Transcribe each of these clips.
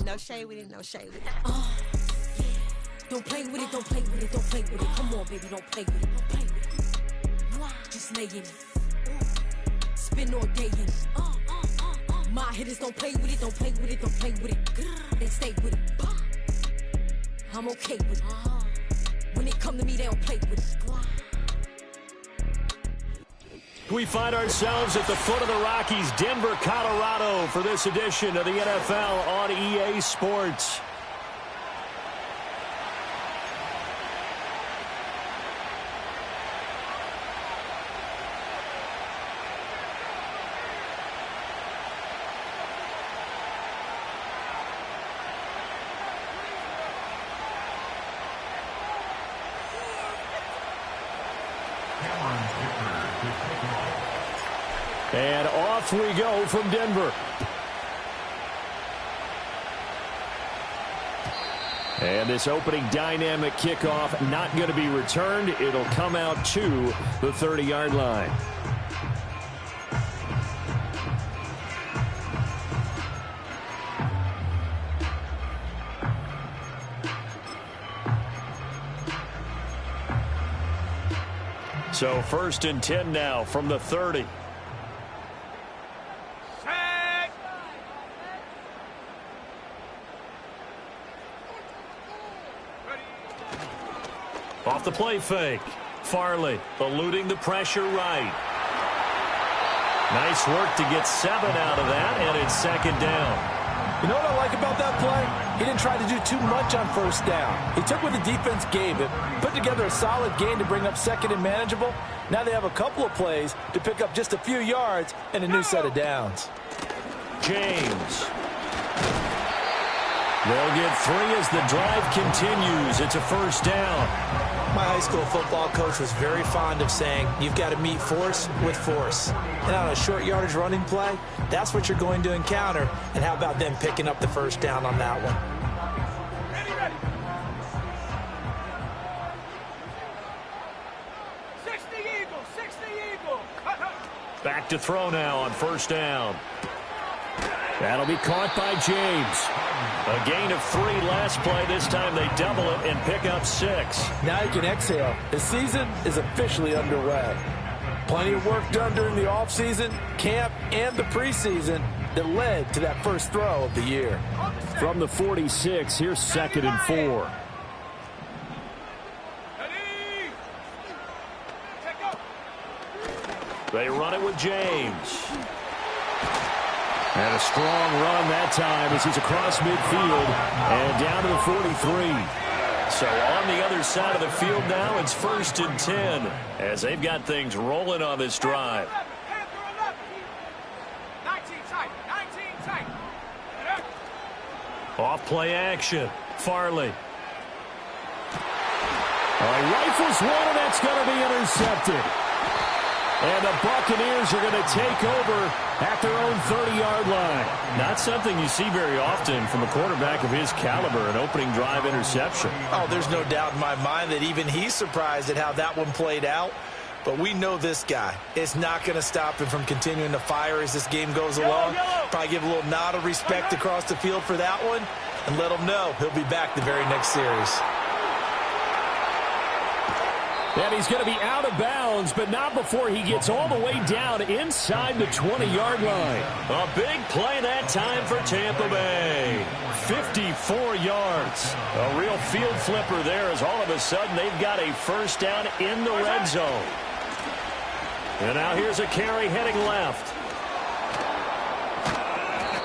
No shade with it, no shade with it. Don't play with it, don't play with it, don't play with it. Come on, baby, don't play with it, don't play with it. Just lay in it. Spin all day in it. My hitters don't play with it, don't play with it, don't play with it. They stay with it. I'm okay with it. When it come to me, they don't play with it. We find ourselves at the foot of the Rockies, Denver, Colorado, for this edition of the NFL on EA Sports. And off we go from Denver. And this opening dynamic kickoff not going to be returned. It'll come out to the 30-yard line. So 1st and 10 now from the 30. Off the play fake. Farley eluding the pressure right. Nice work to get 7 out of that, and it's 2nd down. You know what I like about that play? He didn't try to do too much on 1st down. He took what the defense gave him, put together a solid gain to bring up 2nd and manageable. Now they have a couple of plays to pick up just a few yards and a new set of downs. James. They'll get 3 as the drive continues. It's a 1st down. My high school football coach was very fond of saying, you've got to meet force with force. And on a short yardage running play, that's what you're going to encounter. And how about them picking up the 1st down on that one? Ready. 60 Eagle. Back to throw now on 1st down. That'll be caught by James. A gain of 3 last play. This time they double it and pick up 6. Now you can exhale. The season is officially underway. Plenty of work done during the offseason, camp, and the preseason that led to that first throw of the year. From the 46, here's 2nd and 4. They run it with James. And a strong run that time as he's across midfield and down to the 43. So on the other side of the field now, it's 1st and 10 as they've got things rolling on this drive. 19 tight. Off play action. Farley. Rifles one, and that's going to be intercepted. And the Buccaneers are going to take over at their own 30-yard line. Not something you see very often from a quarterback of his caliber, an opening drive interception. Oh, there's no doubt in my mind that even he's surprised at how that one played out. But we know this guy. It's not going to stop him from continuing to fire as this game goes along. Probably give a little nod of respect across the field for that one and let him know he'll be back the very next series. And he's going to be out of bounds, but not before he gets all the way down inside the 20-yard line. A big play that time for Tampa Bay. 54 yards. A real field flipper there as all of a sudden they've got a 1st down in the red zone. And now here's a carry heading left.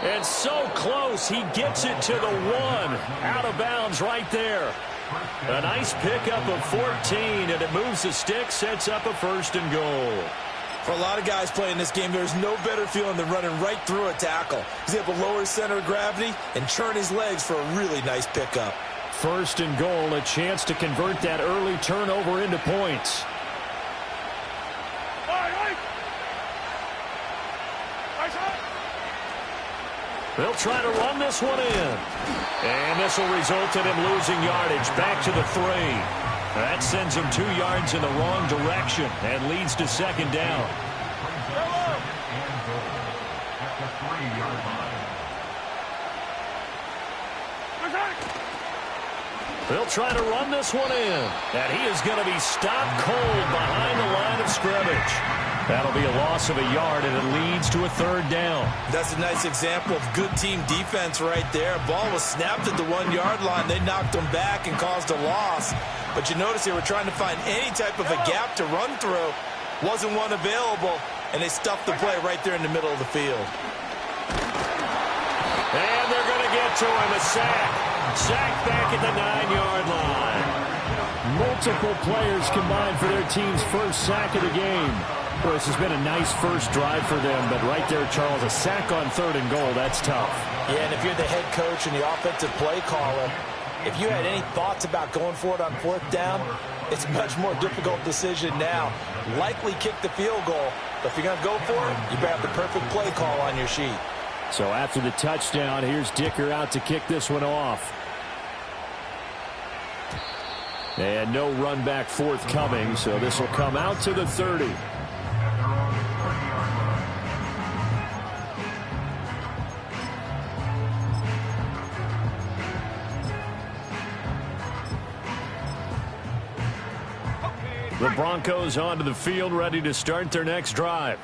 And so close, he gets it to the 1. Out of bounds right there. A nice pickup of 14, and it moves the stick, sets up a 1st and goal. For a lot of guys playing this game, there's no better feeling than running right through a tackle. He's able to lower his center of gravity and turn his legs for a really nice pickup. 1st and goal, a chance to convert that early turnover into points. They'll try to run this one in. And this will result in him losing yardage back to the 3. That sends him 2 yards in the wrong direction and leads to 2nd down. They'll try to run this one in. And he is going to be stopped cold behind the line of scrimmage. That'll be a loss of a yard, and it leads to a third down. That's a nice example of good team defense right there. Ball was snapped at the 1-yard line. They knocked him back and caused a loss. But you notice they were trying to find any type of a gap to run through. Wasn't one available, and they stuffed the play right there in the middle of the field. And they're going to get to him, a sack. Sack back at the 9-yard line. Multiple players combined for their team's first sack of the game. Well, this has been a nice first drive for them, but right there, Charles, a sack on 3rd and goal, that's tough. Yeah, and if you're the head coach and the offensive play caller, if you had any thoughts about going for it on 4th down, it's a much more difficult decision now. Likely kick the field goal, but if you're going to go for it, you better have the perfect play call on your sheet. So after the touchdown, here's Dicker out to kick this one off. And no run back forthcoming, so this will come out to the 30. The Broncos onto the field, ready to start their next drive.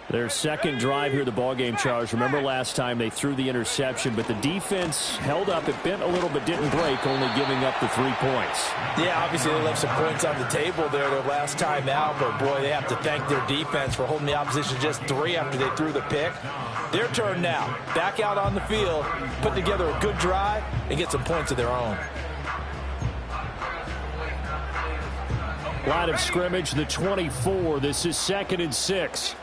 Their second drive here, the ballgame, Charles. Remember last time they threw the interception, but the defense held up. It bent a little, but didn't break, only giving up the 3 points. Yeah, obviously they left some points on the table there their last time out, but boy, they have to thank their defense for holding the opposition just 3 after they threw the pick. Their turn now. Back out on the field, put together a good drive, and get some points of their own. Line of scrimmage, the 24. This is 2nd and 6.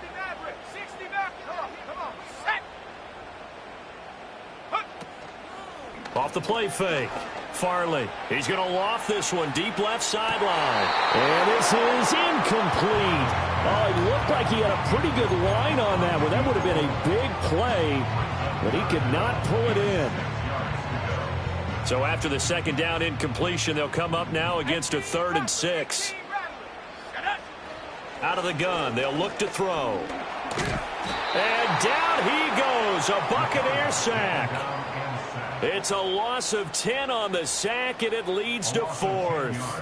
Off the play fake. Farley. He's going to loft this one deep left sideline. And this is incomplete. Oh, it looked like he had a pretty good line on that one. That would have been a big play, but he could not pull it in. So after the 2nd down incompletion, they'll come up now against a 3rd and 6. Out of the gun, they'll look to throw. And down he goes, a Buccaneer sack. It's a loss of 10 on the sack, and it leads to 4th.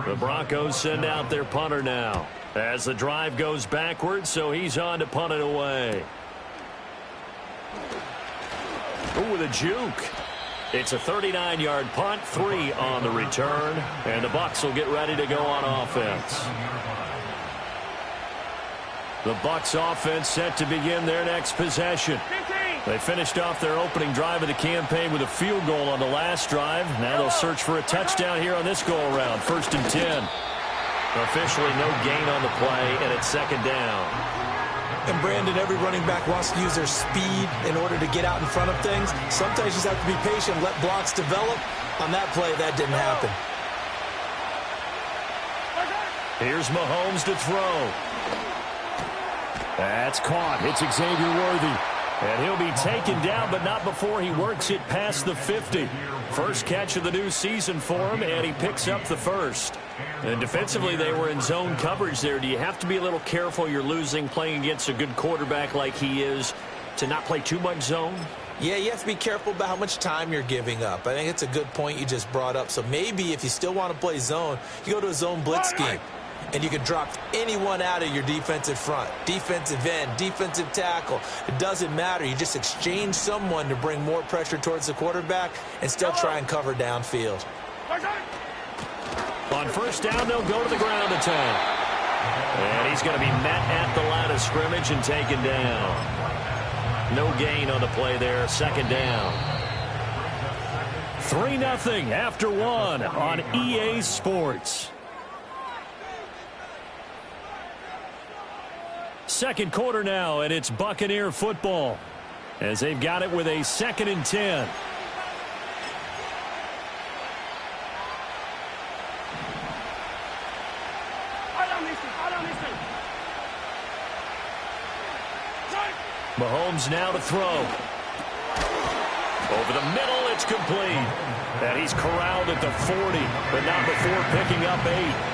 The Broncos send out their punter now as the drive goes backwards, so he's on to punt it away. Ooh, with a juke. It's a 39-yard punt, 3 on the return, and the Bucs will get ready to go on offense. The Bucs offense set to begin their next possession. They finished off their opening drive of the campaign with a field goal on the last drive. Now they'll search for a touchdown here on this go-around. 1st and 10. Officially no gain on the play, and it's 2nd down. And Brandon, every running back wants to use their speed in order to get out in front of things. Sometimes you just have to be patient, let blocks develop. On that play, that didn't happen. Here's Mahomes to throw. That's caught. It's Xavier Worthy. And he'll be taken down, but not before he works it past the 50. First catch of the new season for him, and he picks up the first. And defensively, they were in zone coverage there. Do you have to be a little careful? You're losing, playing against a good quarterback like he is, to not play too much zone? Yeah, you have to be careful about how much time you're giving up. I think it's a good point you just brought up. So maybe if you still want to play zone, you go to a zone blitz scheme. And you can drop anyone out of your defensive front, defensive end, defensive tackle. It doesn't matter. You just exchange someone to bring more pressure towards the quarterback and still try and cover downfield. On 1st down, they'll go to the ground attack. And he's going to be met at the line of scrimmage and taken down. No gain on the play there. 2nd down. 3-0 after 1 on EA Sports. Second quarter now, and it's Buccaneer football as they've got it with a 2nd and 10. Mahomes now to throw. Over the middle, it's complete. And he's corralled at the 40, but not before picking up 8.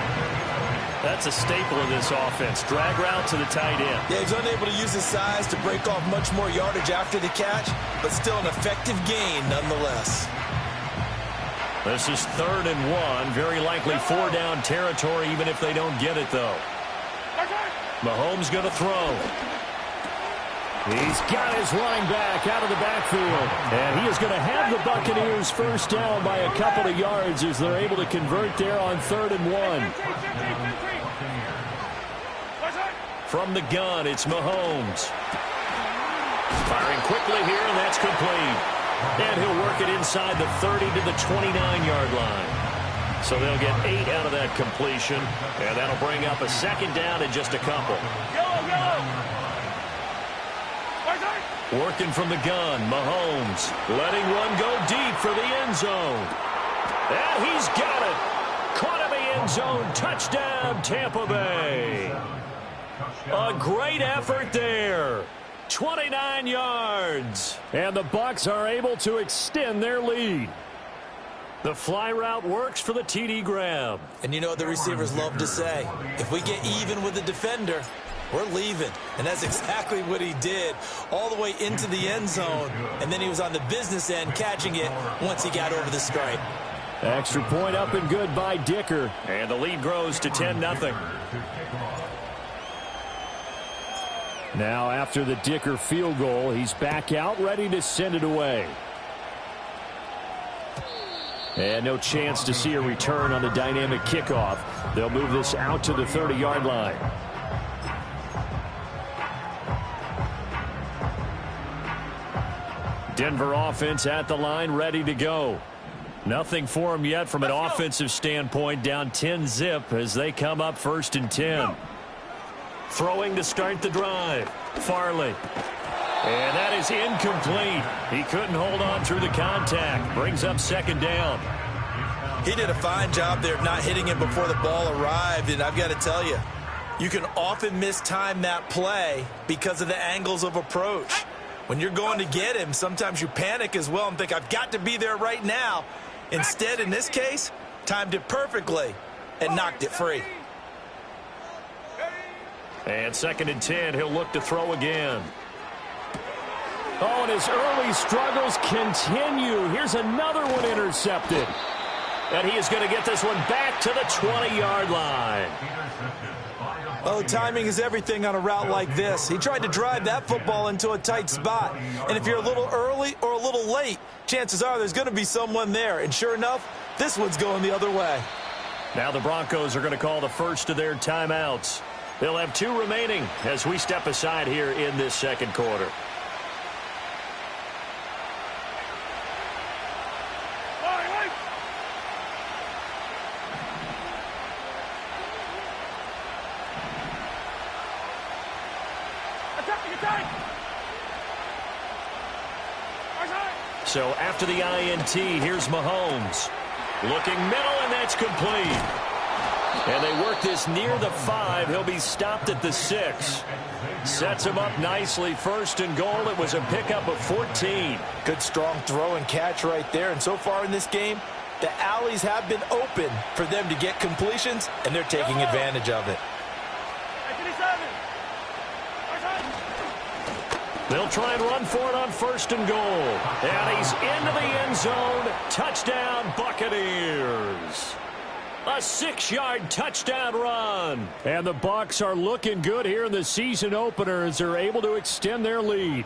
That's a staple of this offense. Drag route to the tight end. Yeah, he's unable to use his size to break off much more yardage after the catch, but still an effective gain nonetheless. This is 3rd and 1. Very likely 4-down territory, even if they don't get it, though. Mahomes going to throw. He's got his running back out of the backfield. And he is going to have the Buccaneers first down by a couple of yards as they're able to convert there on 3rd and 1. From the gun, it's Mahomes. Firing quickly here, and that's complete. And he'll work it inside the 30 to the 29-yard line. So they'll get 8 out of that completion, and that'll bring up a 2nd down in just a couple. Working from the gun, Mahomes letting one go deep for the end zone. And he's got it. Caught in the end zone. Touchdown, Tampa Bay. A great effort there. 29 yards. And the Bucs are able to extend their lead. The fly route works for the TD grab. And you know what the receivers love to say? If we get even with the defender, we're leaving. And that's exactly what he did, all the way into the end zone. And then he was on the business end catching it once he got over the stripe. Extra point up and good by Dicker. And the lead grows to 10-0. Now after the Dicker field goal, he's back out ready to send it away. And no chance to see a return on the dynamic kickoff. They'll move this out to the 30-yard line. Denver offense at the line, ready to go. Nothing for them yet from an offensive standpoint, down 10-zip as they come up 1st and 10. Throwing to start the drive. Farley. And that is incomplete. He couldn't hold on through the contact. Brings up 2nd down. He did a fine job there of not hitting him before the ball arrived. And I've got to tell you, you can often mistime that play because of the angles of approach. When you're going to get him, sometimes you panic as well and think, I've got to be there right now. Instead, in this case, timed it perfectly and knocked it free. And 2nd and 10, he'll look to throw again. Oh, and his early struggles continue. Here's another one intercepted. And he is going to get this one back to the 20-yard line. Oh, timing is everything on a route like this. He tried to drive that football into a tight spot. And if you're a little early or a little late, chances are there's going to be someone there. And sure enough, this one's going the other way. Now the Broncos are going to call the first of their timeouts. They'll have 2 remaining as we step aside here in this 2nd quarter. So after the INT, here's Mahomes. Looking middle, and that's complete. And they work this near the 5. He'll be stopped at the 6. Sets him up nicely. 1st and goal. It was a pickup of 14. Good strong throw and catch right there. And so far in this game, the alleys have been open for them to get completions, and they're taking advantage of it. They'll try and run for it on 1st and goal. And he's into the end zone. Touchdown, Buccaneers. A 6-yard touchdown run. And the Bucs are looking good here in the season opener as they're able to extend their lead.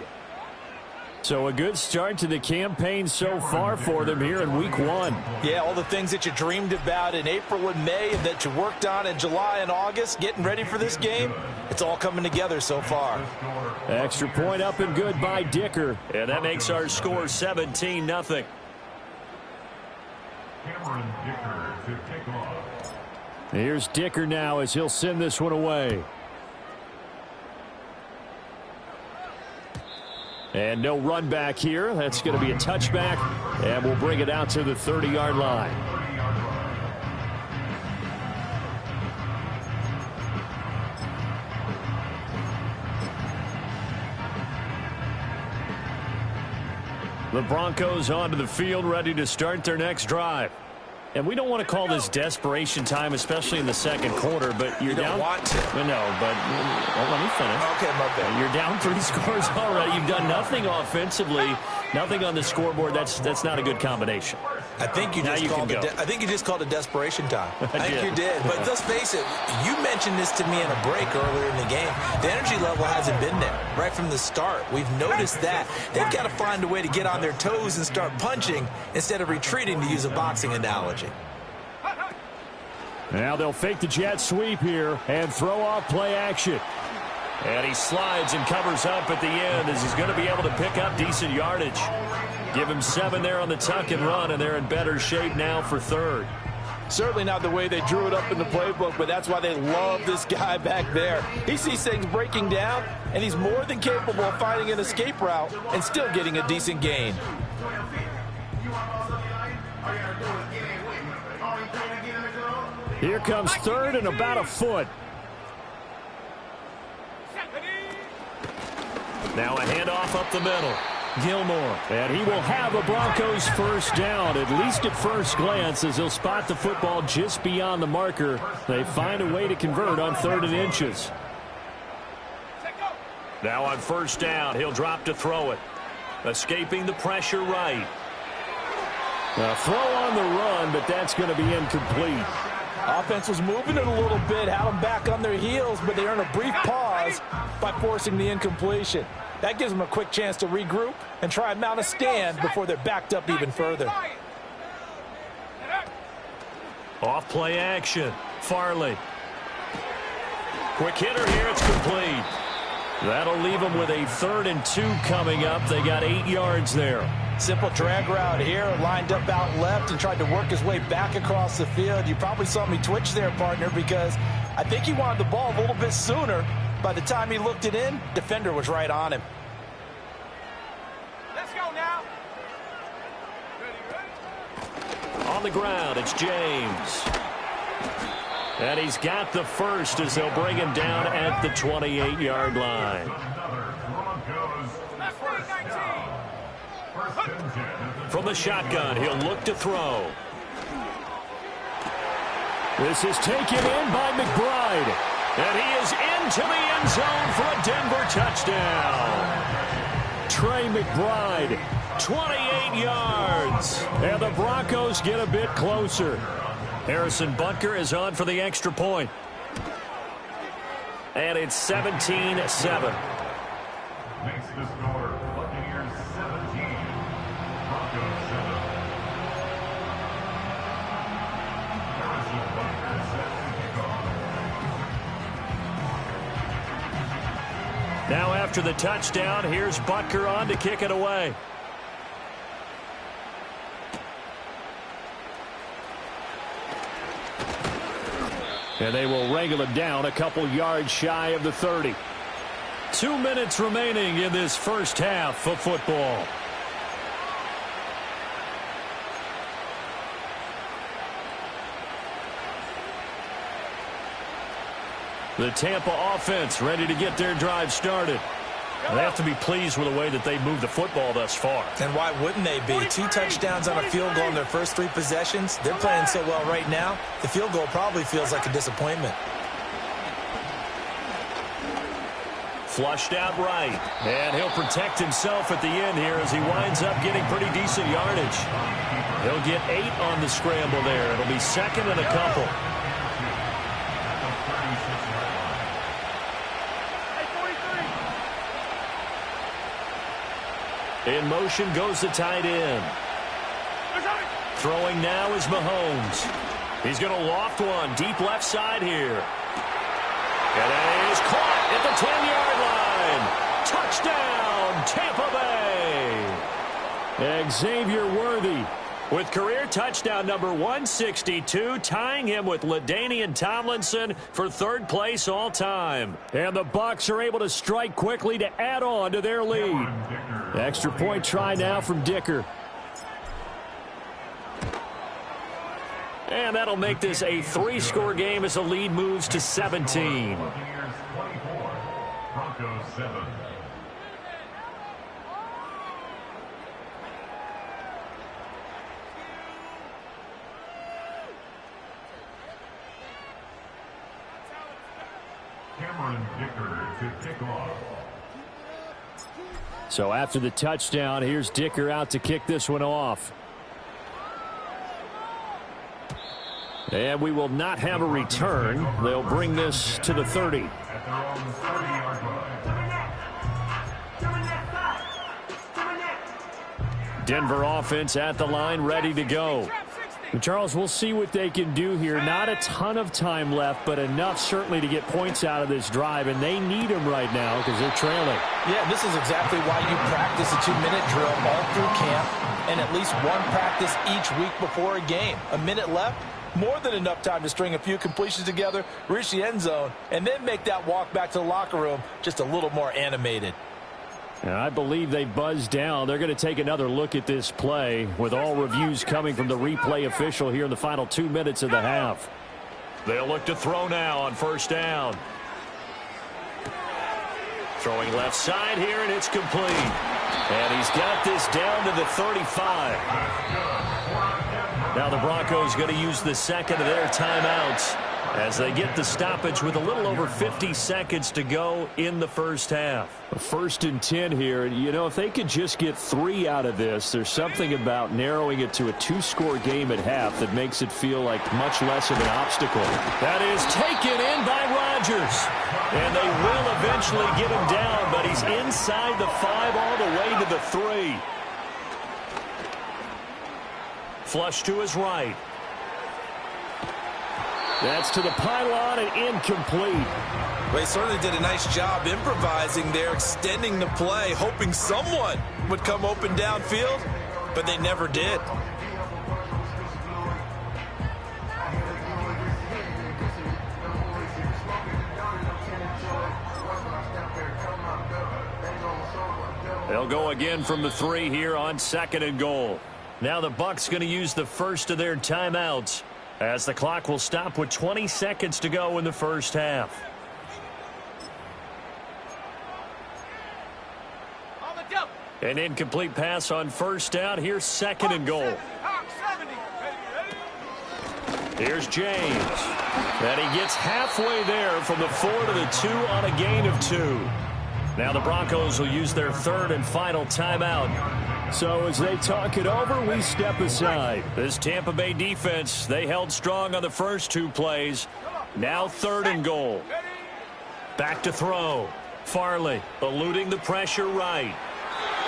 So a good start to the campaign so far for them here in week 1. Yeah, all the things that you dreamed about in April and May and that you worked on in July and August, getting ready for this game, it's all coming together so far. Extra point up and good by Dicker. And that makes our score 17-0. Here's Dicker now as he'll send this one away. And no run back here. That's going to be a touchback, and we'll bring it out to the 30-yard line. The Broncos onto the field, ready to start their next drive. And we don't want to call this desperation time, especially in the 2nd quarter, but you're down. You don't want to. No, but let me finish. Okay, my bad. You're down 3 scores already. You've done nothing offensively, nothing on the scoreboard. That's not a good combination. I think you just called it desperation time. I think you did. But let's face it, you mentioned this to me in a break earlier in the game. The energy level hasn't been there right from the start. We've noticed that. They've got to find a way to get on their toes and start punching instead of retreating, to use a boxing analogy. Now they'll fake the jet sweep here and throw off play action. And he slides and covers up at the end as he's going to be able to pick up decent yardage. Give him 7 there on the tuck and run, and they're in better shape now for third. Certainly not the way they drew it up in the playbook, but that's why they love this guy back there. He sees things breaking down, and he's more than capable of finding an escape route and still getting a decent gain. Here comes third and about a foot. Now a handoff up the middle. Gilmore. And he will have a Broncos first down, at least at first glance, as he'll spot the football just beyond the marker. They find a way to convert on 3rd and inches. Now on first down, he'll drop to throw it. Escaping the pressure right. A throw on the run, but that's going to be incomplete. Offense was moving it a little bit, had them back on their heels, but they earn a brief pause by forcing the incompletion. That gives them a quick chance to regroup and try and mount a stand before they're backed up even further. Off play action. Farley. Quick hitter here. It's complete. That'll leave them with a 3rd and 2 coming up. They got 8 yards there. Simple drag route here, lined up out left and tried to work his way back across the field. You probably saw me twitch there, partner, because I think he wanted the ball a little bit sooner. By the time he looked it in, defender was right on him. Let's go now. Ready? On the ground, it's James. And he's got the first as they'll bring him down at the 28-yard line. From the shotgun, he'll look to throw. This is taken in by McBride. And he is into the end zone for a Denver touchdown. Trey McBride. 28 yards. And the Broncos get a bit closer. Harrison Butker is on for the extra point. And it's 17-7. Makes the score Buccaneers 17, Broncos 7. Harrison Butker set to kick off. Now after the touchdown, here's Butker on to kick it away. And they will wrangle him down a couple yards shy of the 30. 2 minutes remaining in this first half of football. The Tampa offense ready to get their drive started. They have to be pleased with the way that they moved the football thus far. And why wouldn't they be? 2 touchdowns on a field goal in their first 3 possessions. They're playing so well right now, the field goal probably feels like a disappointment. Flushed out right. And he'll protect himself at the end here as he winds up getting pretty decent yardage. He'll get 8 on the scramble there. It'll be 2nd and a couple. In motion goes the tight end. Throwing now is Mahomes. He's going to loft one deep left side here. And it is caught at the 10-yard line. Touchdown, Tampa Bay. Xavier Worthy with career touchdown number 162, tying him with LaDainian Tomlinson for 3rd place all time. And the Bucs are able to strike quickly to add on to their lead. Extra point try now from Dicker. And that'll make this a 3-score game as the lead moves to 17. Buccaneers 24, Broncos 7. Cameron Dicker to kick off. So after the touchdown, here's Dicker out to kick this one off. And we will not have a return. They'll bring this to the 30. At their own 30-yard line. Denver offense at the line, ready to go. And Charles, we'll see what they can do here. Not a ton of time left, but enough certainly to get points out of this drive, and they need them right now because they're trailing. Yeah, this is exactly why you practice a 2-minute drill all through camp and at least one practice each week before a game. A minute left, more than enough time to string a few completions together, reach the end zone, and then make that walk back to the locker room just a little more animated. And I believe they buzzed down. They're going to take another look at this play with all reviews coming from the replay official here in the final 2 minutes of the half. They'll look to throw now on first down. Throwing left side here, and it's complete. And he's got this down to the 35. Now the Broncos going to use the second of their timeouts as they get the stoppage with a little over 50 seconds to go in the first half. 1st and 10 here. You know, if they could just get 3 out of this, there's something about narrowing it to a 2-score game at half that makes it feel like much less of an obstacle. That is taken in by Rodgers. And they will eventually get him down, but he's inside the 5 all the way to the 3. Flush to his right. That's to the pylon and incomplete. They certainly did a nice job improvising there, extending the play, hoping someone would come open downfield, but they never did. They'll go again from the 3 here on 2nd and goal. Now the Bucs going to use the first of their timeouts, as the clock will stop with 20 seconds to go in the first half. An incomplete pass on first down. Here's 2nd and goal. Here's James. And he gets halfway there from the 4 to the 2 on a gain of 2. Now the Broncos will use their 3rd and final timeout. So as they talk it over, we step aside. This Tampa Bay defense, they held strong on the first 2 plays. Now 3rd and goal. Back to throw. Farley eluding the pressure right.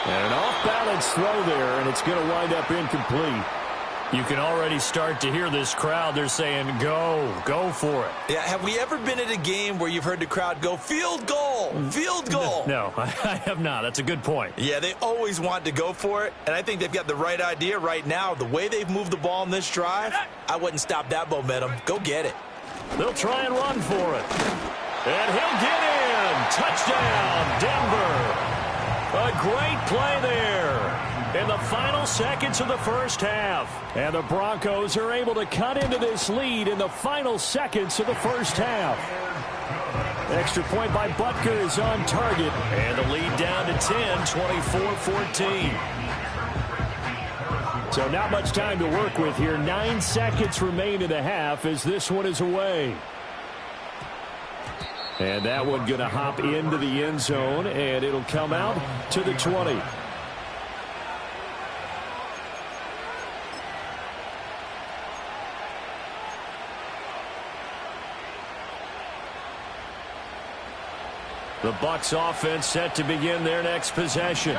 And an off-balance throw there, and it's going to wind up incomplete. You can already start to hear this crowd. They're saying, go for it. Yeah, have we ever been at a game where you've heard the crowd go, field goal, field goal? No, I have not. That's a good point. Yeah, they always want to go for it, and I think they've got the right idea right now. The way they've moved the ball in this drive, I wouldn't stop that momentum. Go get it. They'll try and run for it. And he'll get in. Touchdown, Denver. A great play there in the final seconds of the first half. And the Broncos are able to cut into this lead in the final seconds of the first half. Extra point by Butker is on target. And the lead down to 10, 24-14. So not much time to work with here. 9 seconds remain in the half as this one is away. And that one going to hop into the end zone, and it'll come out to the 20. The Bucs offense set to begin their next possession.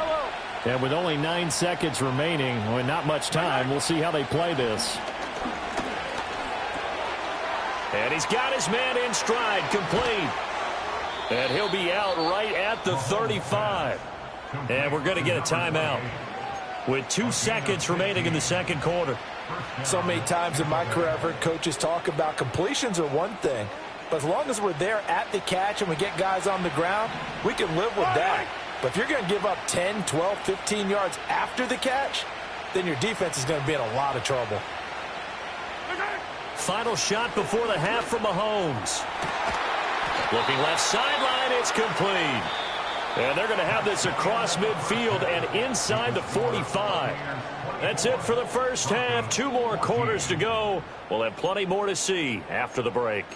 And with only 9 seconds remaining, well, not much time, we'll see how they play this. And he's got his man in stride, complete. And he'll be out right at the 35. And we're going to get a timeout with 2 seconds remaining in the second quarter. So many times in my career, I've heard coaches talk about completions are one thing. But as long as we're there at the catch and we get guys on the ground, we can live with that. But if you're going to give up 10, 12, 15 yards after the catch, then your defense is going to be in a lot of trouble. Final shot before the half from Mahomes. Looking left sideline, it's complete. And they're going to have this across midfield and inside the 45. That's it for the first half. 2 more quarters to go. We'll have plenty more to see after the break.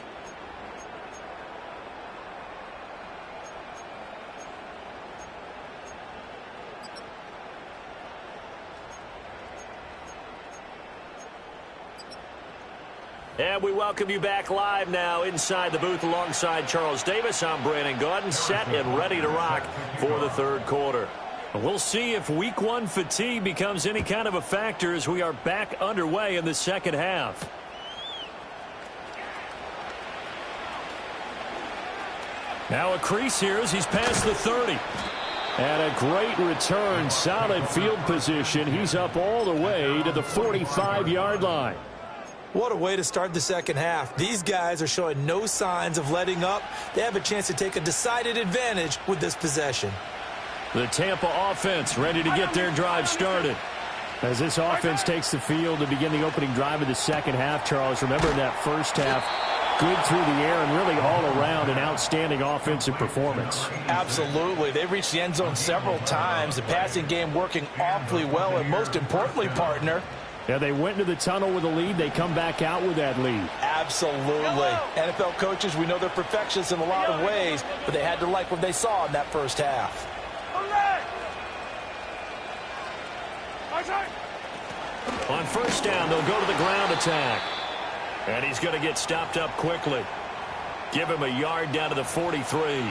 And we welcome you back live now inside the booth alongside Charles Davis. I'm Brandon Gaudin, set and ready to rock for the third quarter. We'll see if week one fatigue becomes any kind of a factor as we are back underway in the second half. Now a crease here as he's past the 30. And a great return, solid field position. He's up all the way to the 45-yard line. What a way to start the second half. These guys are showing no signs of letting up. They have a chance to take a decided advantage with this possession. The Tampa offense ready to get their drive started. As this offense takes the field to begin the opening drive of the second half, Charles, remember in that first half, good through the air and really all around an outstanding offensive performance. Absolutely. They've reached the end zone several times. The passing game working awfully well, and most importantly, partner, yeah, they went into the tunnel with a lead. They come back out with that lead. absolutely. NFL coaches, we know they're perfectionists in a lot of ways, but they had to like what they saw in that first half. On first down, they'll go to the ground attack. And he's going to get stopped up quickly. Give him a yard down to the 43.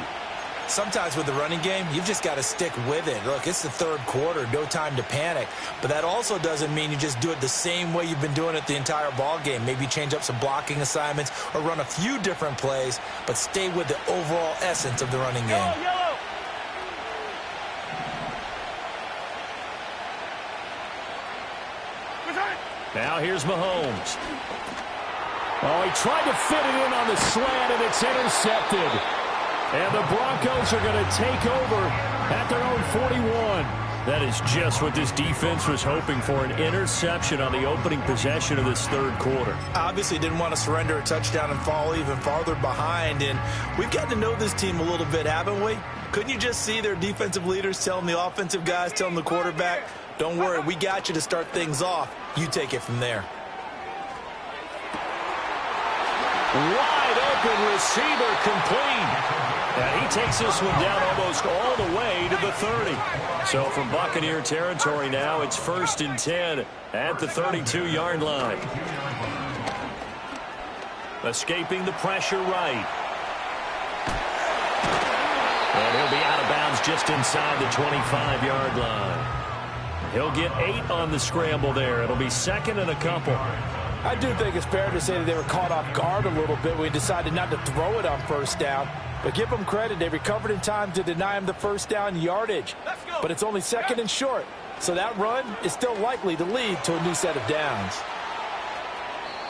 Sometimes with the running game, you've just got to stick with it. Look, it's the third quarter, no time to panic. But that also doesn't mean you just do it the same way you've been doing it the entire ball game. Maybe change up some blocking assignments or run a few different plays, but stay with the overall essence of the running game. Now here's Mahomes. Oh, he tried to fit it in on the slant, and it's intercepted. And the Broncos are going to take over at their own 41. That is just what this defense was hoping for, an interception on the opening possession of this third quarter. Obviously didn't want to surrender a touchdown and fall even farther behind. And we've gotten to know this team a little bit, haven't we? Couldn't you just see their defensive leaders telling the offensive guys, telling the quarterback, don't worry, we got you to start things off. You take it from there. Wide open receiver complete. And he takes this one down almost all the way to the 30. So from Buccaneer territory now, it's 1st and 10 at the 32-yard line. Escaping the pressure right. And he'll be out of bounds just inside the 25-yard line. He'll get 8 on the scramble there. It'll be 2nd and a couple. I do think it's fair to say that they were caught off guard a little bit when we decided not to throw it on first down. But give them credit. They recovered in time to deny him the first down yardage. But it's only 2nd and short. So that run is still likely to lead to a new set of downs.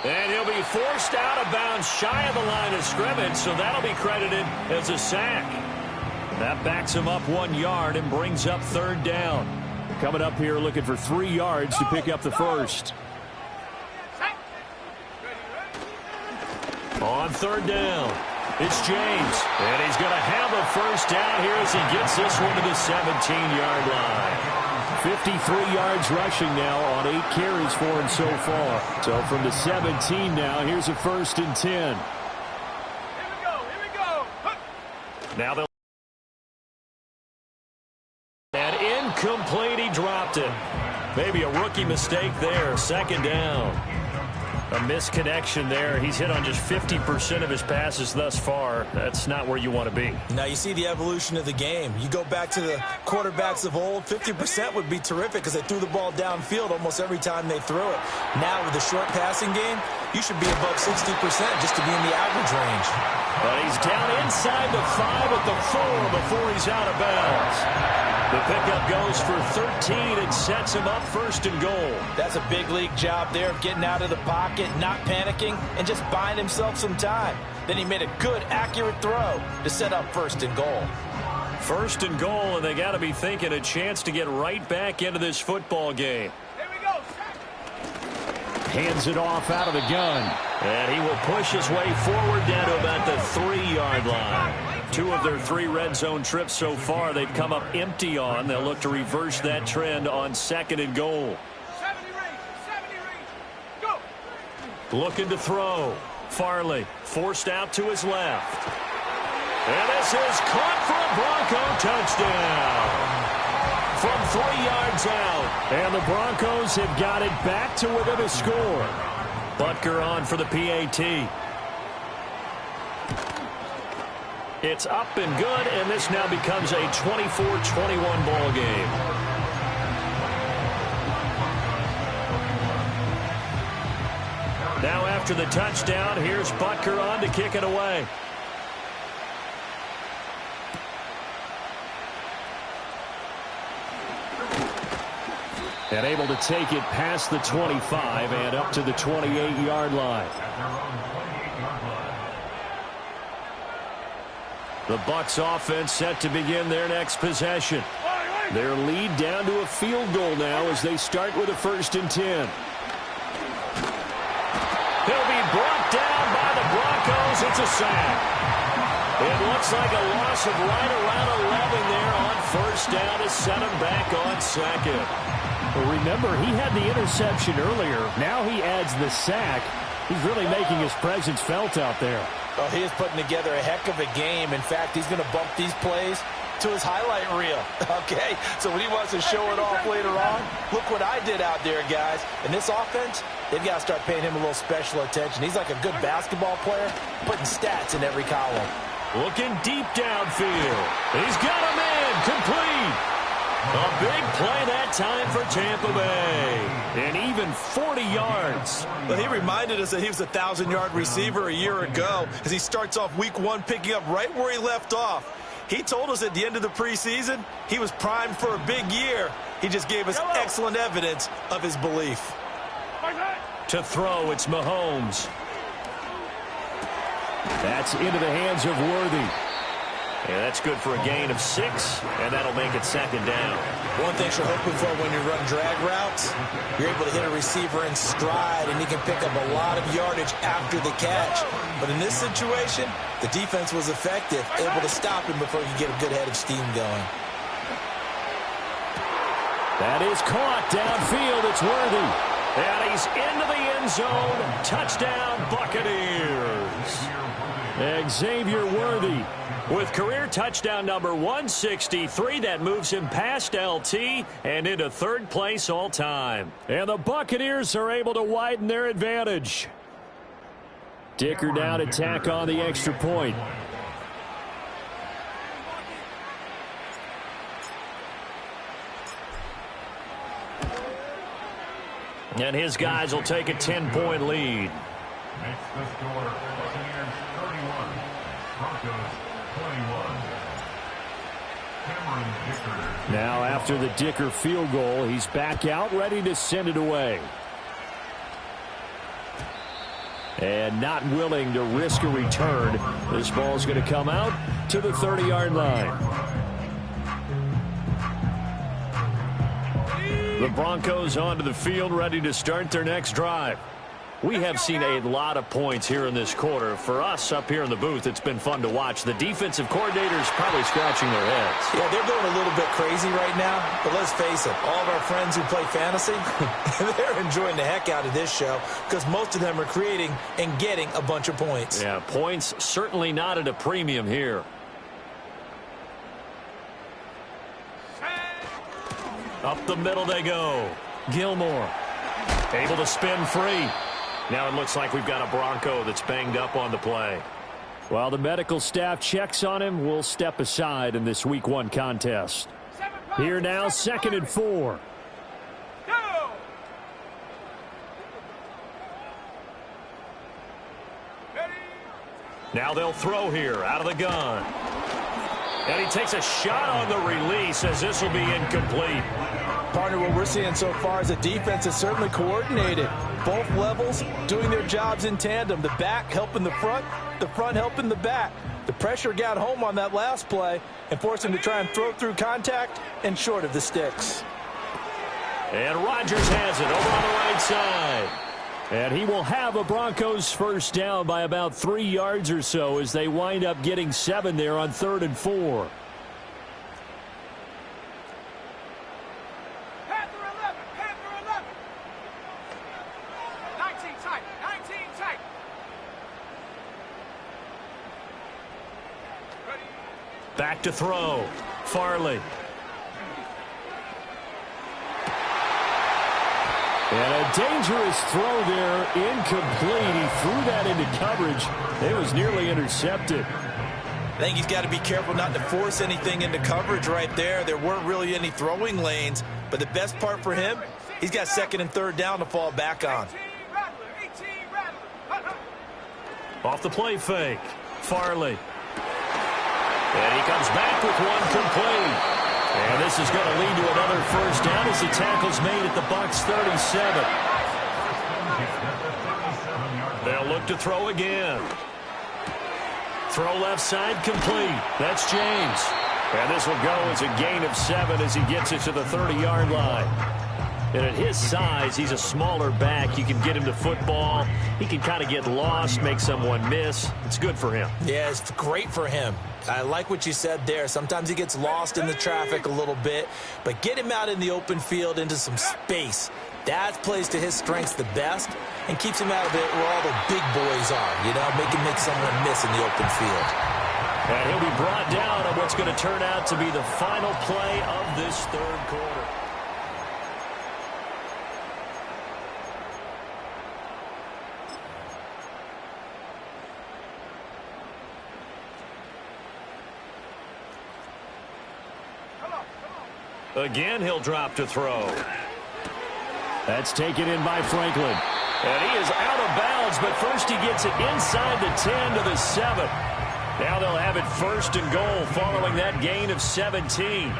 And he'll be forced out of bounds shy of the line of scrimmage, so that'll be credited as a sack. That backs him up 1 yard and brings up 3rd down. Coming up here looking for 3 yards to pick up the first. On 3rd down, it's James. And he's going to have a first down here as he gets this one to the 17-yard line. 53 yards rushing now on 8 carries for him so far. So from the 17 now, here's a 1st and 10. Here we go. Now they'll... And incomplete, he dropped it. Maybe a rookie mistake there, 2nd down. A misconnection there. He's hit on just 50% of his passes thus far. That's not where you want to be. Now you see the evolution of the game. You go back to the quarterbacks of old, 50% would be terrific because they threw the ball downfield almost every time they threw it. Now with the short passing game, you should be above 60% just to be in the average range. But he's down inside the 5 at the 4 before he's out of bounds. The pickup goes for 13 and sets him up 1st and goal. That's a big league job there of getting out of the pocket, not panicking, and just buying himself some time. Then he made a good, accurate throw to set up 1st and goal. 1st and goal, and they got to be thinking a chance to get right back into this football game. Here we go. Hands it off out of the gun. And he will push his way forward down to about the 3-yard line. 2 of their 3 red zone trips so far they've come up empty on. They'll look to reverse that trend on 2nd and goal. 70 range. Go. Looking to throw. Farley forced out to his left. And this is caught for a Bronco touchdown. From 3 yards out. And the Broncos have got it back to within a score. Butker on for the PAT. It's up and good, and this now becomes a 24-21 ball game. Now after the touchdown, here's Butker on to kick it away. And able to take it past the 25 and up to the 28-yard line. The Bucs offense set to begin their next possession. Their lead down to a field goal now as they start with a 1st and 10. He'll be brought down by the Broncos. It's a sack. It looks like a loss of right around 11 there on 1st down to set him back on 2nd. Well, remember, he had the interception earlier. Now he adds the sack. He's really making his presence felt out there. Oh, he is putting together a heck of a game. In fact, he's going to bump these plays to his highlight reel. Okay, so when he wants to show it off later on, look what I did out there, guys. And this offense, they've got to start paying him a little special attention. He's like a good basketball player, putting stats in every column. Looking deep downfield. He's got him in. Complete. A big play that time for Tampa Bay. And even 40 yards. Well, he reminded us that he was a 1,000-yard receiver a year ago as he starts off week 1 picking up right where he left off. He told us at the end of the preseason he was primed for a big year. He just gave us excellent evidence of his belief. To throw, it's Mahomes. That's into the hands of Worthy. Yeah, that's good for a gain of 6, and that'll make it 2nd down. One thing you're hoping for when you run drag routes, you're able to hit a receiver in stride, and he can pick up a lot of yardage after the catch. But in this situation, the defense was effective, able to stop him before he could get a good head of steam going. That is caught downfield. It's Worthy. And he's into the end zone. Touchdown, Buccaneers. Xavier Worthy with career touchdown number 163. That moves him past LT and into 3rd place all time. And the Buccaneers are able to widen their advantage. Dicker down to tack on the extra point. And his guys will take a 10-point lead. Makes the score Buccaneers 31, Broncos 21. Cameron Dicker. Now after the Dicker field goal, he's back out ready to send it away. And not willing to risk a return. This ball's going to come out to the 30-yard line. The Broncos onto the field ready to start their next drive. We have seen a lot of points here in this quarter. For us up here in the booth, it's been fun to watch. The defensive coordinators probably scratching their heads. Yeah, they're going a little bit crazy right now, but let's face it, all of our friends who play fantasy, they're enjoying the heck out of this show because most of them are creating and getting a bunch of points. Yeah, points certainly not at a premium here. Up the middle they go. Gilmore able to spin free. Now it looks like we've got a Bronco that's banged up on the play. While the medical staff checks on him, we'll step aside in this Week 1 contest. Here now, 2nd and 4. Go! Ready? Now they'll throw here out of the gun. And he takes a shot on the release as this will be incomplete. Partner, what we're seeing so far is the defense is certainly coordinated. Both levels doing their jobs in tandem. The back helping the front helping the back. The pressure got home on that last play and forced him to try and throw through contact and short of the sticks. And Rodgers has it over on the right side. And he will have a Broncos 1st down by about 3 yards or so as they wind up getting 7 there on 3rd and 4. Panther 11. 19 tight. 19 tight. Ready? Back to throw. Farley. And a dangerous throw there, incomplete. He threw that into coverage. It was nearly intercepted. I think he's got to be careful not to force anything into coverage right there. There weren't really any throwing lanes, but the best part for him, he's got second and third down to fall back on. Off the play fake, Farley. And he comes back with one complete. And this is going to lead to another first down as the tackle's made at the Bucs 37. They'll look to throw again. Throw left side complete. That's James. And this will go as a gain of 7 as he gets it to the 30-yard line. And at his size, he's a smaller back. You can get him to football. He can kind of get lost, make someone miss. It's good for him. Yeah, it's great for him. I like what you said there. Sometimes he gets lost in the traffic a little bit, but get him out in the open field into some space. That plays to his strengths the best and keeps him out of it where all the big boys are, you know, make someone miss in the open field. And he'll be brought down on what's going to turn out to be the final play of this third quarter. Again, he'll drop to throw. That's taken in by Franklin. And he is out of bounds, but first he gets it inside the 10 to the 7. Now they'll have it first and goal following that gain of 17.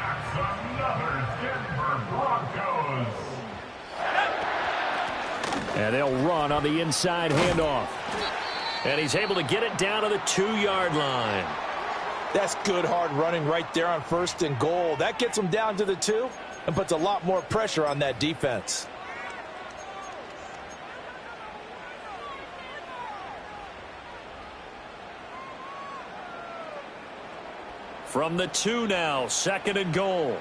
And they'll run on the inside handoff. And he's able to get it down to the 2-yard line. That's good hard running right there on first and goal. That gets them down to the 2 and puts a lot more pressure on that defense. From the 2 now, second and goal.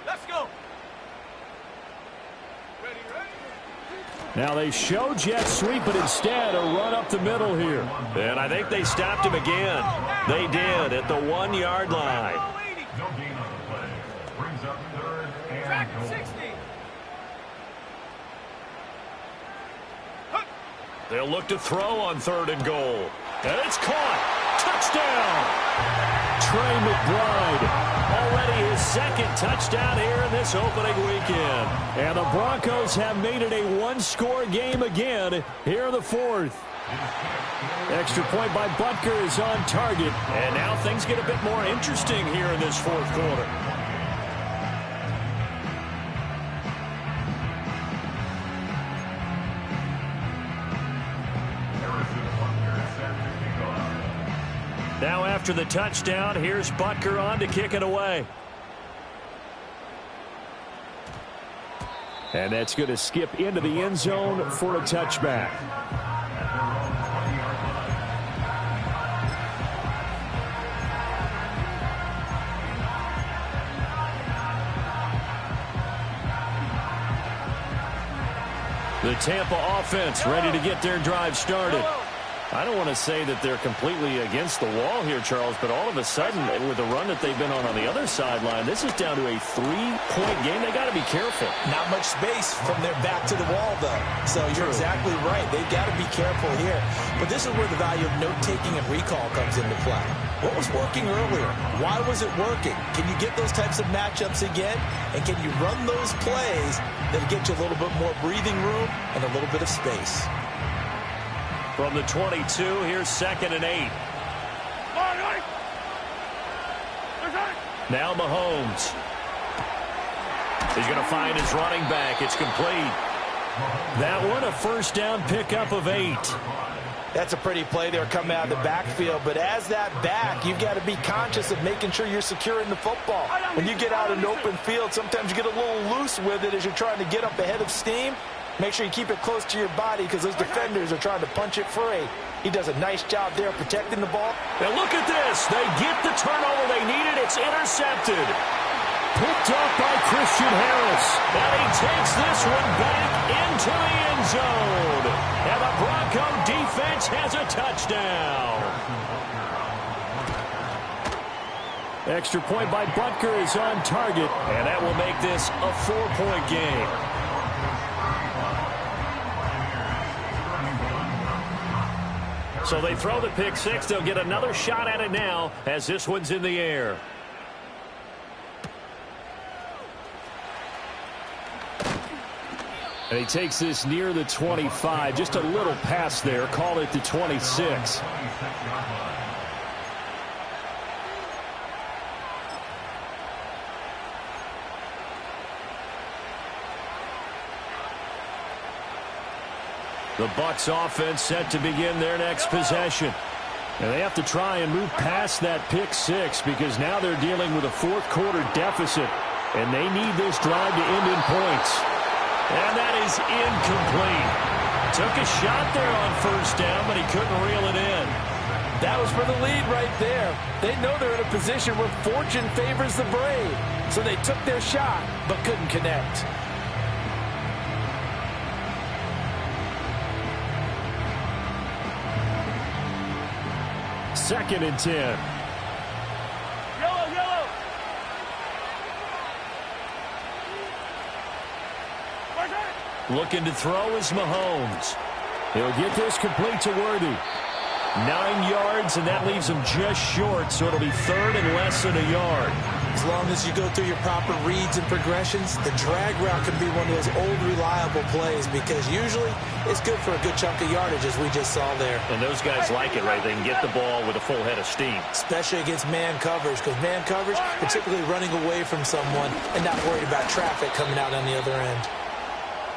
Let's go. Now they show jet sweep, but instead a run up the middle here. And I think they stopped him again. They did at the 1-yard line. No gain on the play. Brings up third and goal. 60. They'll look to throw on third and goal. And it's caught. Touchdown. Trey McBride. Already his second touchdown here in this opening weekend. And the Broncos have made it a one-score game again here in the fourth. Extra point by Butker is on target. And now things get a bit more interesting here in this fourth quarter. Now after the touchdown, here's Butker on to kick it away. And that's going to skip into the end zone for a touchback. The Tampa offense ready to get their drive started. I don't want to say that they're completely against the wall here, Charles, but all of a sudden, with the run that they've been on the other sideline, this is down to a 3-point game. They got to be careful. Not much space from their back to the wall, though. So you're exactly right. They've got to be careful here. But this is where the value of note-taking and recall comes into play. What was working earlier? Why was it working? Can you get those types of matchups again? And can you run those plays that get you a little bit more breathing room and a little bit of space? From the 22, here's second and 8. Now Mahomes. He's going to find his running back. It's complete. That one, a first down pickup of 8. That's a pretty play there coming out of the backfield. But as that back, you've got to be conscious of making sure you're securing the football. When you get out in open field, sometimes you get a little loose with it as you're trying to get up ahead of steam. Make sure you keep it close to your body because those defenders are trying to punch it free. He does a nice job there protecting the ball. Now look at this. They get the turnover they needed. It's intercepted. Picked up by Christian Harris. And he takes this one back into the end zone. And the Bronco defense has a touchdown. Extra point by Butker is on target. And that will make this a 4-point game. So they throw the pick six. They'll get another shot at it now as this one's in the air. And he takes this near the 25. Just a little pass there. Call it the 26. The Bucks offense set to begin their next possession. And they have to try and move past that pick six because now they're dealing with a fourth-quarter deficit. And they need this drive to end in points. And that is incomplete. Took a shot there on first down, but he couldn't reel it in. That was for the lead right there. They know they're in a position where fortune favors the brave. So they took their shot, but couldn't connect. Second and 10. Yellow, yellow. Looking to throw is Mahomes. He'll get this complete to Worthy. 9 yards, and that leaves him just short, so it'll be third and less than a yard. As long as you go through your proper reads and progressions, the drag route can be one of those old reliable plays because usually it's good for a good chunk of yardage as we just saw there. And those guys like it, right? They can get the ball with a full head of steam. Especially against man coverage because man coverage, particularly running away from someone and not worried about traffic coming out on the other end.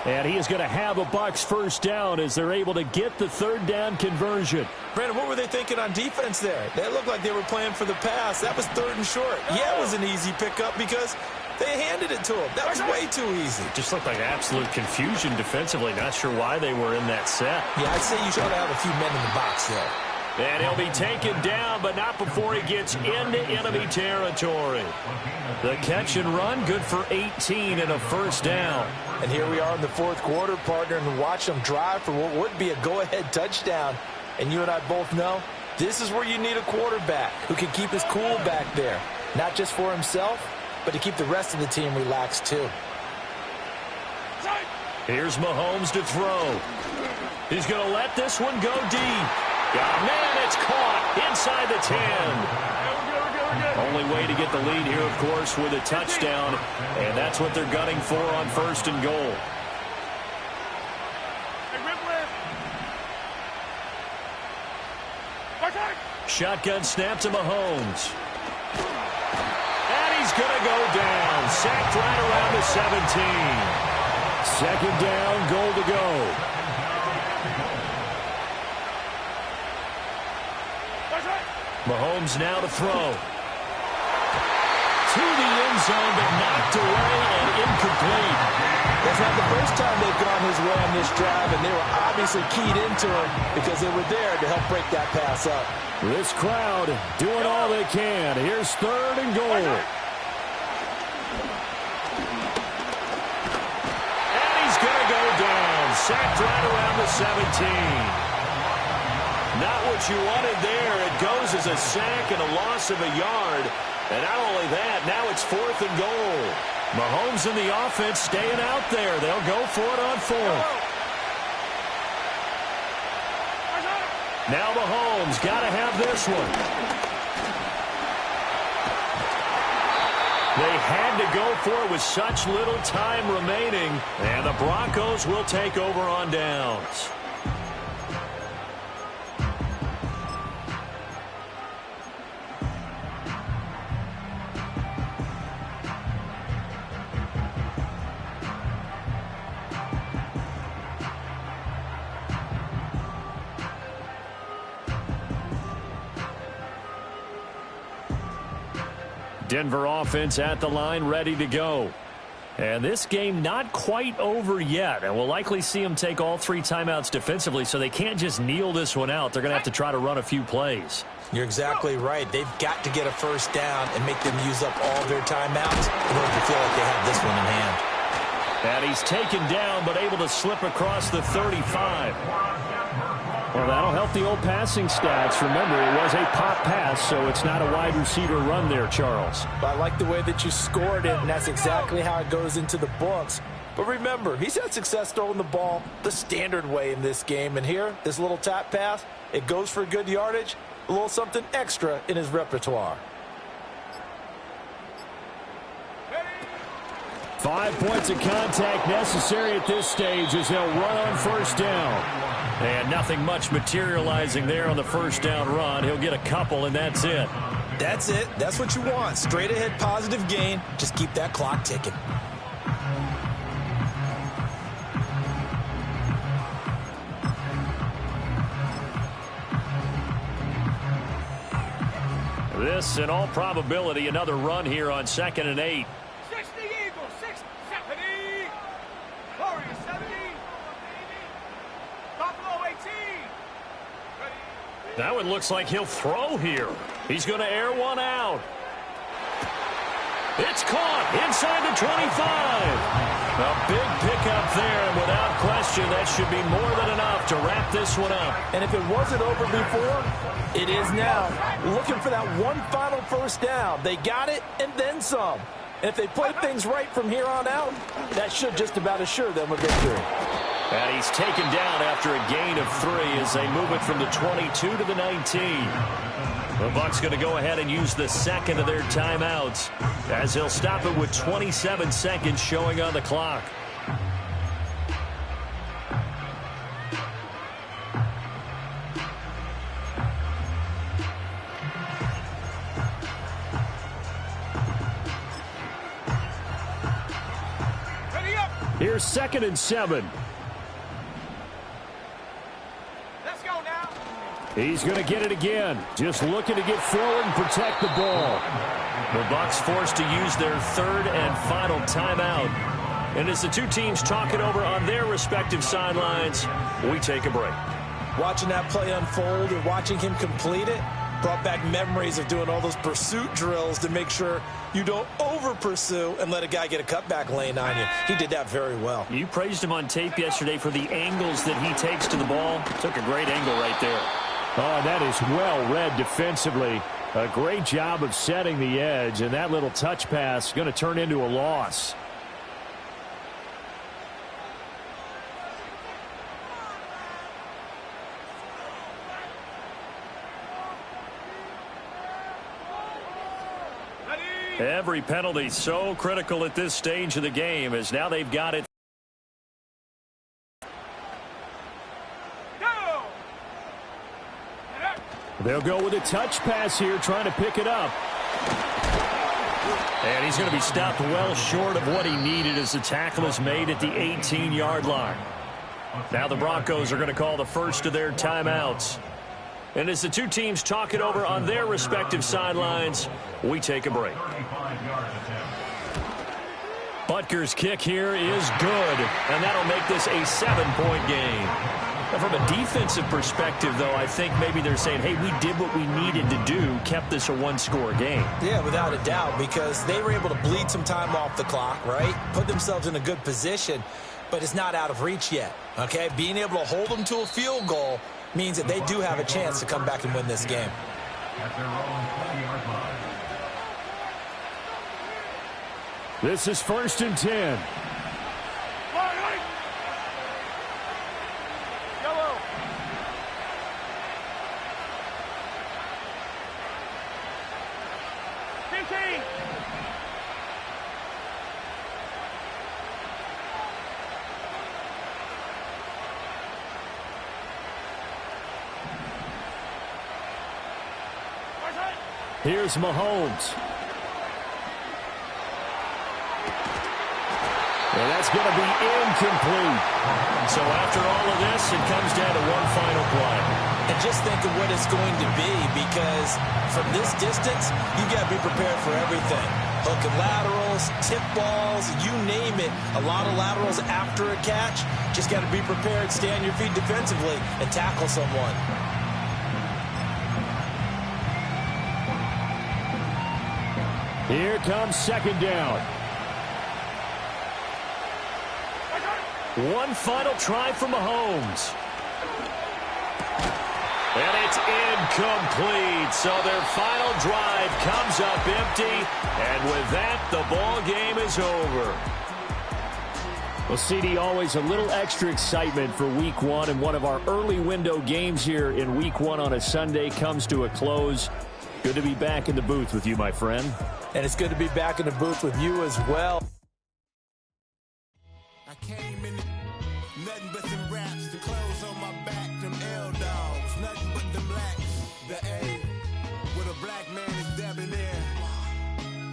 And he is going to have a Bucks first down as they're able to get the third down conversion. Brandon, what were they thinking on defense there? They looked like they were playing for the pass. That was third and short. Yeah, it was an easy pickup because they handed it to him. That was way too easy. Just looked like absolute confusion defensively. Not sure why they were in that set. Yeah, I'd say you should have a few men in the box there. And he'll be taken down, but not before he gets into enemy territory. The catch and run, good for 18 and a first down. And here we are in the fourth quarter, partner, and watch them drive for what would be a go-ahead touchdown. And you and I both know this is where you need a quarterback who can keep his cool back there. Not just for himself, but to keep the rest of the team relaxed too. Here's Mahomes to throw. He's going to let this one go deep. Oh, man, it's caught inside the 10. Only way to get the lead here, of course, with a touchdown, and that's what they're gunning for on first and goal. Shotgun snap to Mahomes. And he's going to go down. Sacked right around the 17. Second down, goal to go. Mahomes now to throw. To the end zone, but knocked away and incomplete. That's not the first time they've gone his way on this drive, and they were obviously keyed into him because they were there to help break that pass up. This crowd doing all they can. Here's third and goal. And he's going to go down. Sacked right around the 17. Not what you wanted there. It goes as a sack and a loss of a yard. And not only that, now it's fourth and goal. Mahomes and the offense staying out there. They'll go for it on fourth. Now Mahomes got to have this one. They had to go for it with such little time remaining. And the Broncos will take over on downs. Denver offense at the line, ready to go. And this game not quite over yet. And we'll likely see them take all 3 timeouts defensively, so they can't just kneel this one out. They're going to have to try to run a few plays. You're exactly right. They've got to get a first down and make them use up all their timeouts in order to feel like they have this one in hand. And he's taken down, but able to slip across the 35. Well, that'll help the old passing stats. Remember, it was a pop pass, so it's not a wide receiver run there, Charles. I like the way that you scored it, and that's exactly how it goes into the books. But remember, he's had success throwing the ball the standard way in this game. And here, this little tap pass, it goes for good yardage, a little something extra in his repertoire. 5 points of contact necessary at this stage as they'll run on first down. And nothing much materializing there on the first down run. He'll get a couple, and that's it. That's it. That's what you want. Straight ahead positive gain. Just keep that clock ticking. This, in all probability, another run here on 2nd and 8. 60 Eagles, 60, 70. Warriors, 70. Buffalo, 18. Ready. That one looks like he'll throw here. He's going to air one out. It's caught inside the 25. A big pickup there, and without question, that should be more than enough to wrap this one up. And if it wasn't over before, it is now. Looking for that one final first down. They got it and then some. And if they play things right from here on out, that should just about assure them a victory. And he's taken down after a gain of 3 as they move it from the 22 to the 19. The Bucs going to go ahead and use the second of their timeouts as he'll stop it with 27 seconds showing on the clock. Ready up. Here's 2nd and 7. Let's go now. He's going to get it again. Just looking to get forward and protect the ball. The Bucs forced to use their 3rd and final timeout. And as the two teams talk it over on their respective sidelines, we take a break. Watching that play unfold and watching him complete it brought back memories of doing all those pursuit drills to make sure you don't over-pursue and let a guy get a cutback lane on you. He did that very well. You praised him on tape yesterday for the angles that he takes to the ball. Took a great angle right there. Oh, that is well read defensively. A great job of setting the edge, and that little touch pass is going to turn into a loss. Every penalty so critical at this stage of the game as now they've got it. Go. They'll go with a touch pass here, trying to pick it up. And he's going to be stopped well short of what he needed as the tackle is made at the 18-yard line. Now the Broncos are going to call the first of their timeouts. And as the two teams talk it over on their respective sidelines, we take a break. Butker's kick here is good, and that'll make this a 7-point game. Now, from a defensive perspective, though, I think maybe they're saying, hey, we did what we needed to do, kept this a one-score game. Yeah, without a doubt, because they were able to bleed some time off the clock, right? Put themselves in a good position, but it's not out of reach yet, okay? Being able to hold them to a field goal means that they do have a chance to come back and win this game. This is 1st and 10. Yellow. Here's Mahomes. And that's going to be incomplete. So after all of this, it comes down to one final play. And just think of what it's going to be, because from this distance, you got to be prepared for everything. Hook and laterals, tip balls, you name it. A lot of laterals after a catch. Just got to be prepared, stay on your feet defensively, and tackle someone. Here comes 2nd down. One final try for Mahomes. And it's incomplete. So their final drive comes up empty. And with that, the ball game is over. Well, CD, always a little extra excitement for Week 1. And one of our early window games here in Week 1 on a Sunday comes to a close. Good to be back in the booth with you, my friend. And it's good to be back in the booth with you as well. I came in nothing but them raps, the clothes on my back, them L-dogs, nothing but them blacks, the A, with a black man is debonair.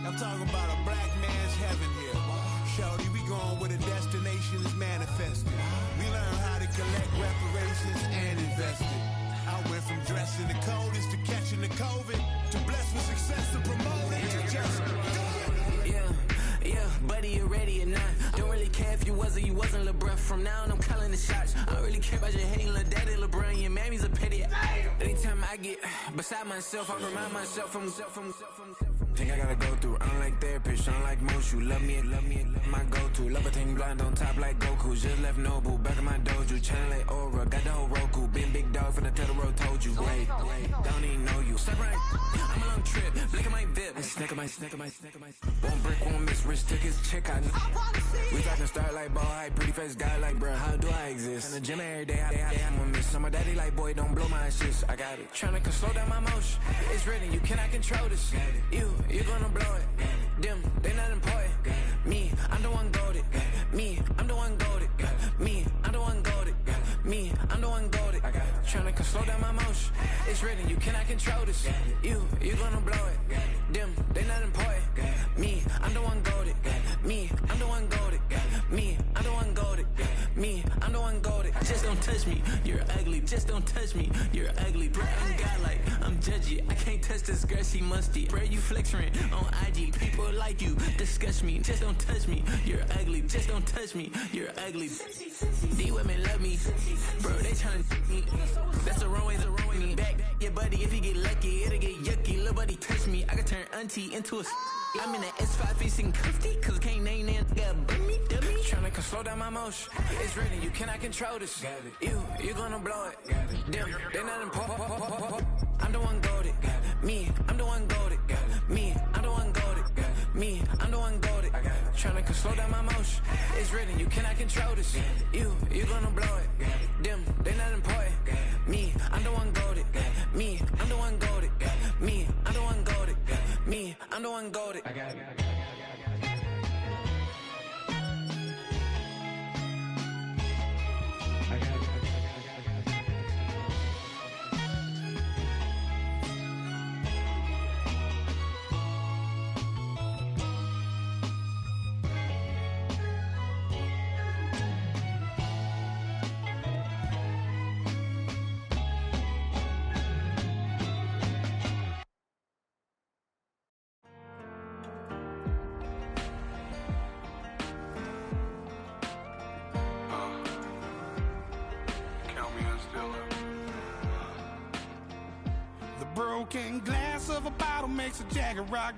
I'm talking about a black man's heaven here. Shorty, we going where the destination is manifested. We learn how to collect reparations and invest it. I went from dressing the coldest to catching the COVID, to blessed with success to promote it, to just do it. Yeah, buddy, you ready or not? Don't really care if you was or you wasn't LeBron. From now on, I'm calling the shots. I don't really care about your hating little daddy LeBron. Your mammy's a pity. Anytime I get beside myself, I remind myself from think I gotta go through. I don't like therapist, I don't like most. You love me, my go-to. Love a thing blind on top like Goku. Just left Noble, back in my dojo. Channel like Aura, got the whole Roku. Been big dog from the Tether Road, told you. Wait, don't even know you. Step right, I'm a long trip. Look at my VIP. Snack of my. One brick, one miss. Rich took his check out. We talking start like ball hype. Pretty face guy like, bruh, how do I exist? In the gym every day, I'm a miss. So my daddy like, boy, don't blow my assist. I got it. Tryna slow down my motion. It's written, you cannot control this. You gonna blow it. Them, they not important. Me, I'm the one goated. Me, I'm the one goated. Me, I'm the one goated. Me, I'm the one goated. Tryna slow down my motion. It's written, you cannot control this. You gonna blow it. Them, they not important. Me, I'm the one goated. Me, I'm the one goated. Me, I'm the one goated. Me, I'm the one goated. Just don't touch me, you're ugly. Just don't touch me, you're ugly. Bro, I'm godlike, I'm judgy. I can't touch this girl, she musty. Bro, you flexing on IG. People like you disgust me. Just don't touch me, you're ugly. Just don't touch me, you're ugly. These women love me, bro, they tryna me. That's the wrong way, back your buddy. If you get lucky, it'll get yucky. Little buddy touch me, I can turn auntie into a I'm in the S5 facing comfy, cause I can't name that got burn me, dummy. Tryna slow down my motion. It's written, you cannot control this. You gonna blow it. Them, they not important. I'm the one goated. Me, I'm the one goated. Me, I'm the one goated. Me, I'm the one goated. Tryna slow down my motion. It's written, you cannot control this. You gonna blow it. Them, they not important. Me, I'm the one goated. Me, I'm the one goated. Me, I'm the one goated. Me, I'm the one goated. I got it. Broken glass of a bottle makes a Jagger rock.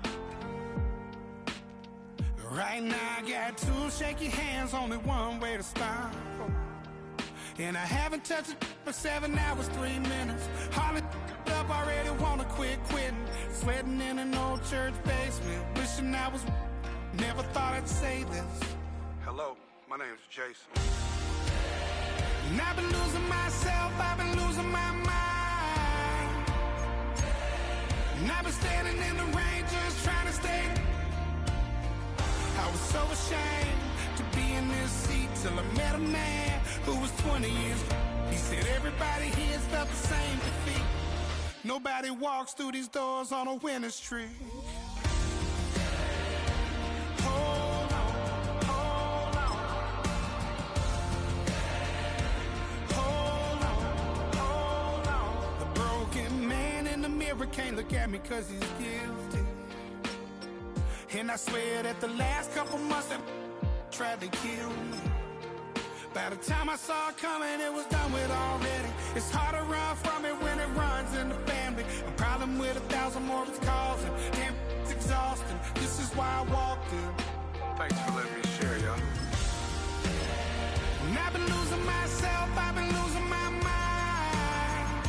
Right now I got two shaky hands, only one way to stop. And I haven't touched it for 7 hours, 3 minutes. Hardly up, already wanna quit quitting. Sweating in an old church basement, wishing I was. Never thought I'd say this. Hello, my name's Jason. And I've been losing myself, I've been losing my mind. And I've been standing in the rain just trying to stay. I was so ashamed to be in this seat till I met a man who was 20 years. He said everybody here's felt the same defeat. Nobody walks through these doors on a winning streak. Hold on, hold on. Hold on, hold on. The broken man in the mirror can't look at me cause he's guilty. And I swear that the last couple months that tried to kill me. By the time I saw it coming, it was done with already. It's hard to run from it when it runs in the family. A problem with 1,000 more it's causing. Damn, it's exhausting. This is why I walked in. Thanks for letting me share, y'all. And I've been losing myself, I've been losing my mind.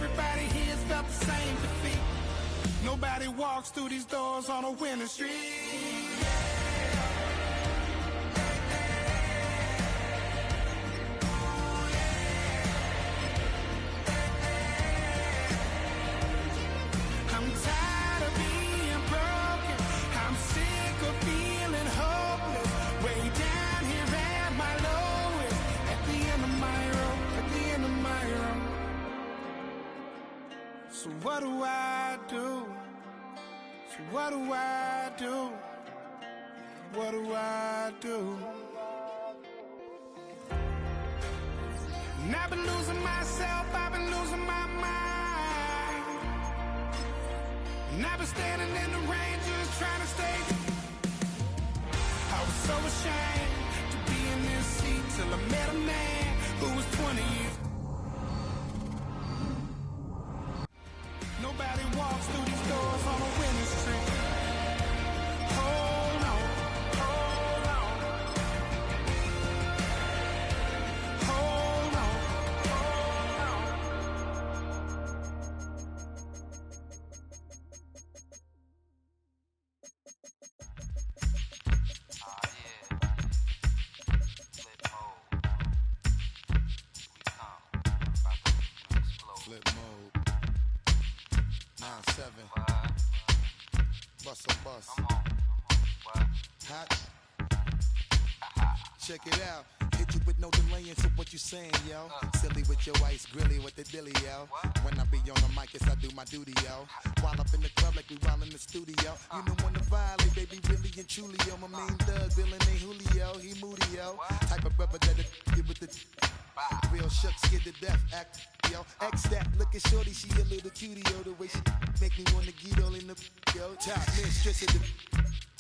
everybody here's felt the same defeat. Nobody walks through these doors on a winning streak. I'm tired of being broken. I'm sick of feeling hopeless. Way down here at my lowest. At the end of my road. At the end of my road. So what do I do? So what do I do? What do I do? And I've been losing myself, I've been losing my mind. And I've been standing in the rain just trying to stay. I was so ashamed to be in this seat till I met a man who was 20 years. Nobody walks through these doors on a winning streak. Hold on, hold on. Hold on, hold on. Flip mode. 9-7. Bust a bus. Hot. Check it out. Hit you with no delay into what you saying, yo. Silly with your ice grilly with the dilly, yo. When I be on the mic, yes, I do my duty, yo. While up in the club like we while in the studio. You don't wanna violate, baby, really and truly, yo. My main thug, villain ain't Julio, he moody, yo. Type of brother that'll get with the real shook, scared to death, act, yo. X that, look at shorty, she a little cutie, yo. The way she make me wanna get all in the, yo. Top mistress of the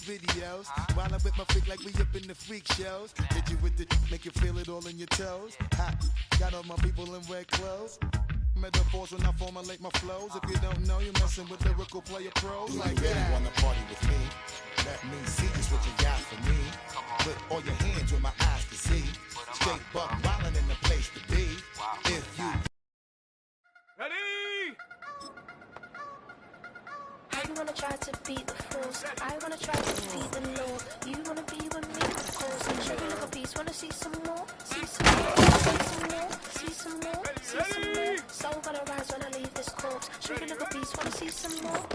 videos. While I'm with my freak like we up in the freak shows. Hit you with the, make you feel it all in your toes. Hot, got all my people in red clothes. Metaphors when I formulate my flows. If you don't know, you're messing with lyrical player pros like that. Really wanna party with me? Let me see just what you got for me. Put all your hands with my eyes to see. Straight buck wildin' in the place to be. If you Ready? I wanna try to beat the force. I wanna try to defeat the law. You wanna be with me, of course. Show you look a piece. Wanna see some more? See some more? See some more? See some more? See some more? Soul gonna rise when I leave this corpse. Show you look a piece. Wanna see some more?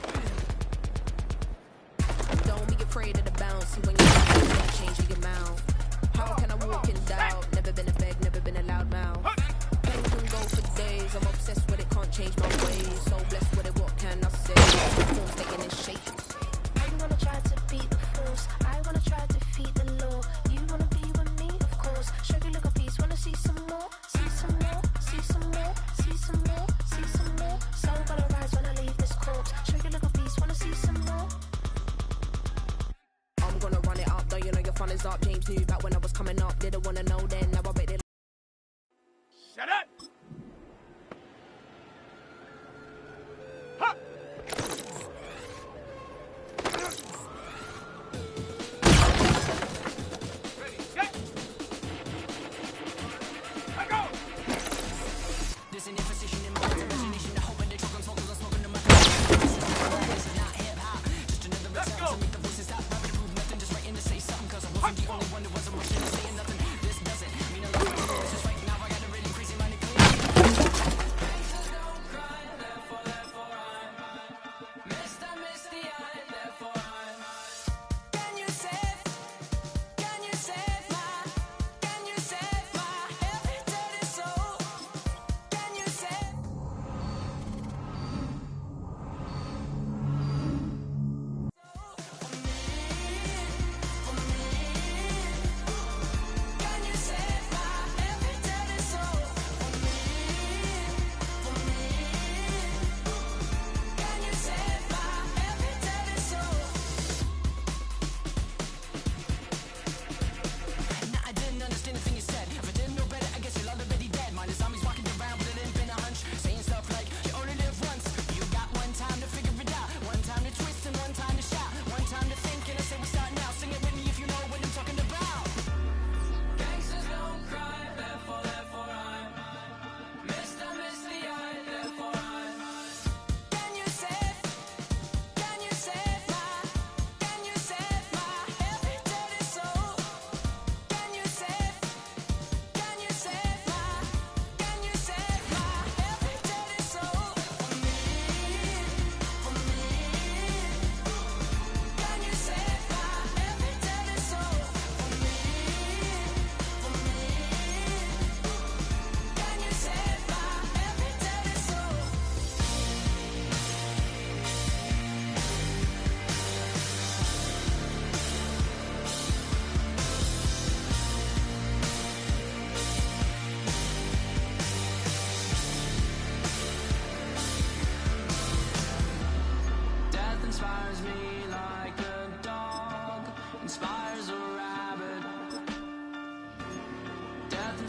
Don't be afraid of the bounce. See when you change your mouth. How can I walk in doubt? Never been a beg, never been a loud mouth. Pain can go for days. I'm obsessed with it, can't change my ways. So blessed with it, what can I say? Force taking in shape. I wanna try to beat the force. I wanna try to defeat the law. You wanna be with me, of course. Show you look a piece. Wanna see some more? See some more? See some more? See some more? See some more? Soul gonna rise when I leave this corpse. Show you look a piece. Wanna see some more? I'm gonna run it up, though you know your fun is up. James knew back when I was coming up. Didn't wanna know then, now I bet they. Shut up! Ha! Ready, set! Let go! This ain't position in my imagination. I hope I did drugs and smokers. I'm smoking in my This is not hip hop. Just another attempt to make the voices stop. Rapping to prove nothing. Just writing to say something. Cause I wasn't the only one who wasn't rushing and saying nothing. This doesn't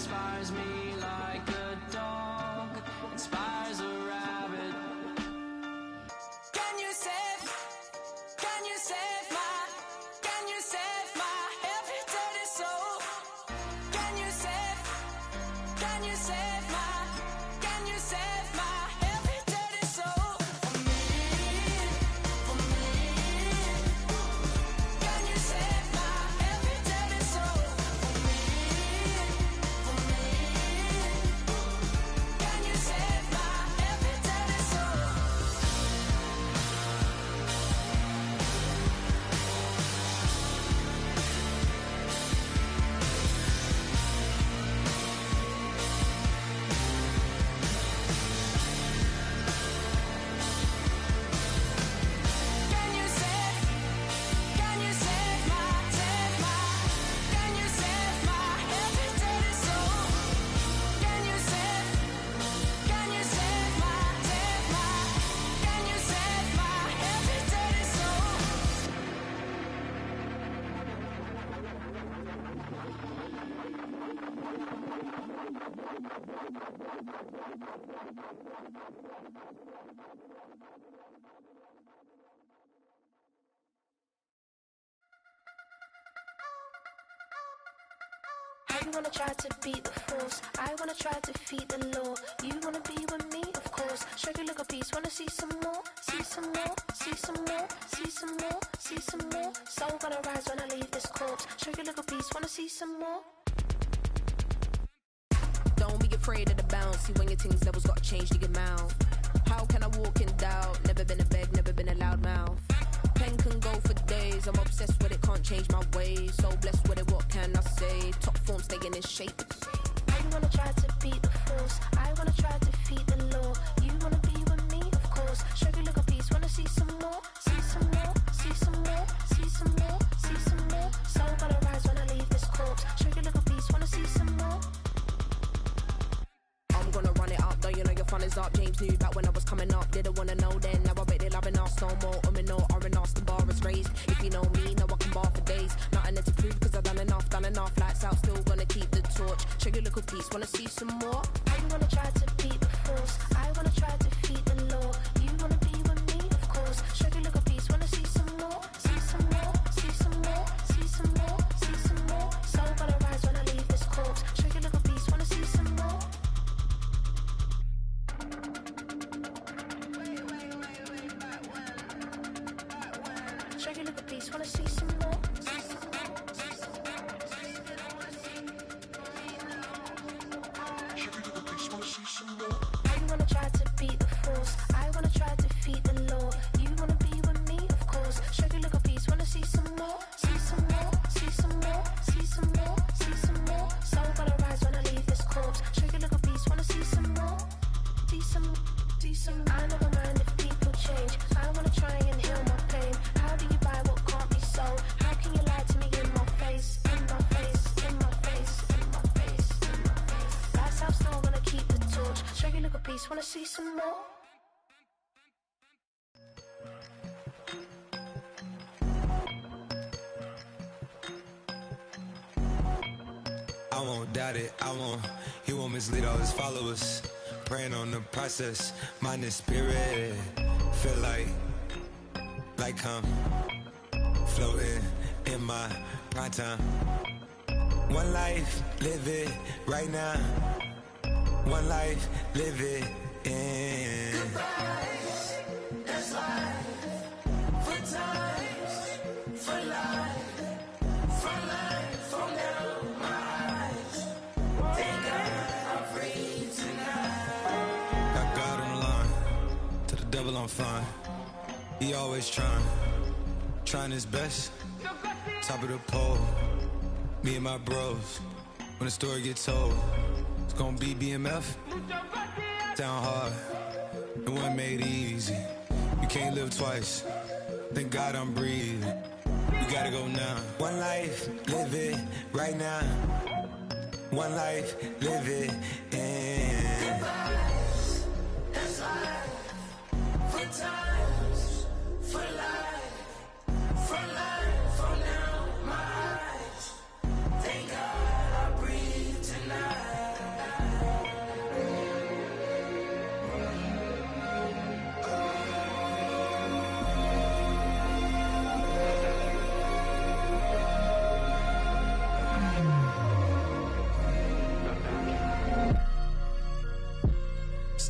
inspires me like a dog inspires a rabbit. Can you save my every dirty soul? Can you save my every dirty soul? For me. Can you save my every dirty soul? For me. Can you save my every dirty soul? You wanna try to beat the force, I wanna try to defeat the law. You wanna be with me, of course. Show you look a piece, wanna see some more, see some more, see some more, see some more, see some more. Soul gonna rise when I leave this corpse. Show you look a piece, wanna see some more. Don't be afraid of the bounce. See when your things levels got changed to your mouth. How can I walk in doubt? Never been a beg, never been a loud mouth. Pen can go for days. I'm obsessed with it, can't change my ways. So blessed with it, what can I say? Top form staying in shape. You wanna try to beat the force, I wanna try to defeat the law. You wanna be with me, of course. Show you look a piece, wanna see some more, see some more, see some more, see some more, see some more. Soul gonna rise when I leave this corpse. Show you look a piece, wanna see some more. I'm gonna run it up, though you know your fun is up. James knew back when I was coming up. Didn't wanna know then, now I bet they're loving us. No more, no R&R, the bar is raised. If you know me, know I can bar for days. Nothing to prove, cause I've done enough. Lights out, still gonna keep the torch. Show you look a piece, wanna see some more? You wanna try to beat the force, I wanna try to defeat the law. You wanna be with me, of course. Show you look a piece, wanna see some more, see some more, see some more, see some more, see some more. Soul gonna rise when I leave this corpse. Show you look a piece, wanna see some more. Show you look a piece, wanna see some more. You wanna try to beat the force, I wanna try to defeat the law. You wanna be with me, of course. Show you look a piece, wanna see some more, see some more, see some more, see some more, see some more. Soul gonna rise when I leave this corpse. Show you look a piece, wanna see some more, see some, see some. I never mind if people change. I wanna try and heal my pain. How do you buy what can't be sold? How can you lie to me in my face, in my face, in my face, in my face, in my face? That's how still gonna keep the torch. Show you look a piece, wanna see some more. I won't doubt it, he won't mislead all his followers. Praying on the process, mind and spirit. Feel like I'm floating in my prime time. One life, live it right now. One life, live it in. Goodbyes, that's life. For times, for life. For life, from now, my eyes. Thank God I'm free tonight. Got God on the line, to the devil I'm fine. He always trying his best. Top of the pole, me and my bros. When the story gets told, it's gonna be BMF. Down hard, it wasn't made easy. You can't live twice. Thank God I'm breathing. You gotta go now. One life, live it right now. One life, live it in. Goodbyes, that's life. For times, for life. For life, from now, my eyes. Thank God I breathe tonight.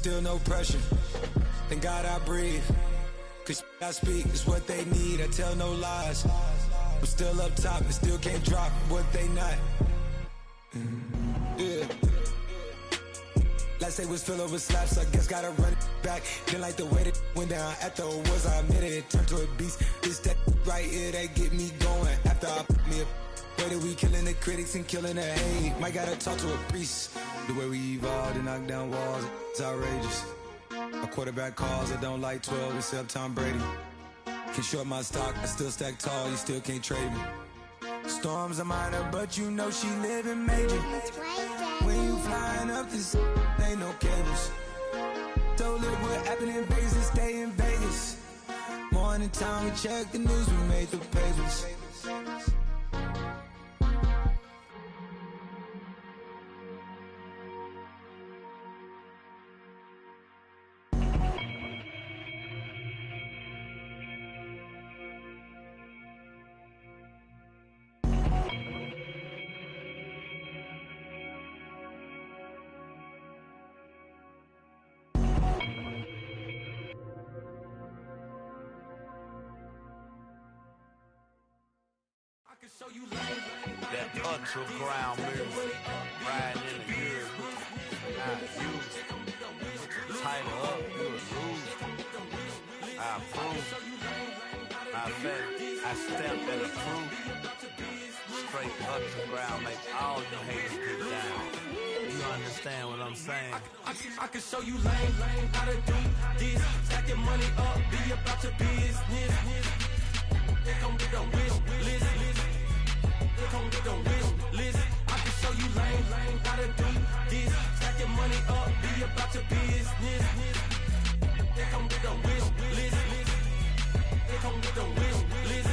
still no pressure. Thank God I breathe. Cause I speak is what they need. I tell no lies. I'm still up top and still can't drop what they not. Yeah. Last day was filled over slaps, I guess gotta run it back. Didn't like the way that went down after it was, I admit it turned to a beast. This that right here, that get me going. After I put me a way that we killing the critics and killing the hate. Might gotta talk to a priest. The way we evolved and knock down walls, it's outrageous. My quarterback calls, I don't like 12 except Tom Brady. Can short my stock, I still stack tall, you still can't trade me. Storms are minor, but you know she living major. When you flying up this, ain't no cables. Don't live what happened in Vegas and stay in Vegas. Morning time, we check the news, we made the papers. That underground music, riding in the years, I use tighten up, you lose. I approve. I bet I stamped and approved. Straight underground, make all you haters get down. You understand what I'm saying? I can show you lame, how to do this. Stack your money up, be about your business. They come with a wish list. They come with a wish list. I can show you lame, how to do this. Stack your money up, be about your business. They come with a wish list. They come with a wish list.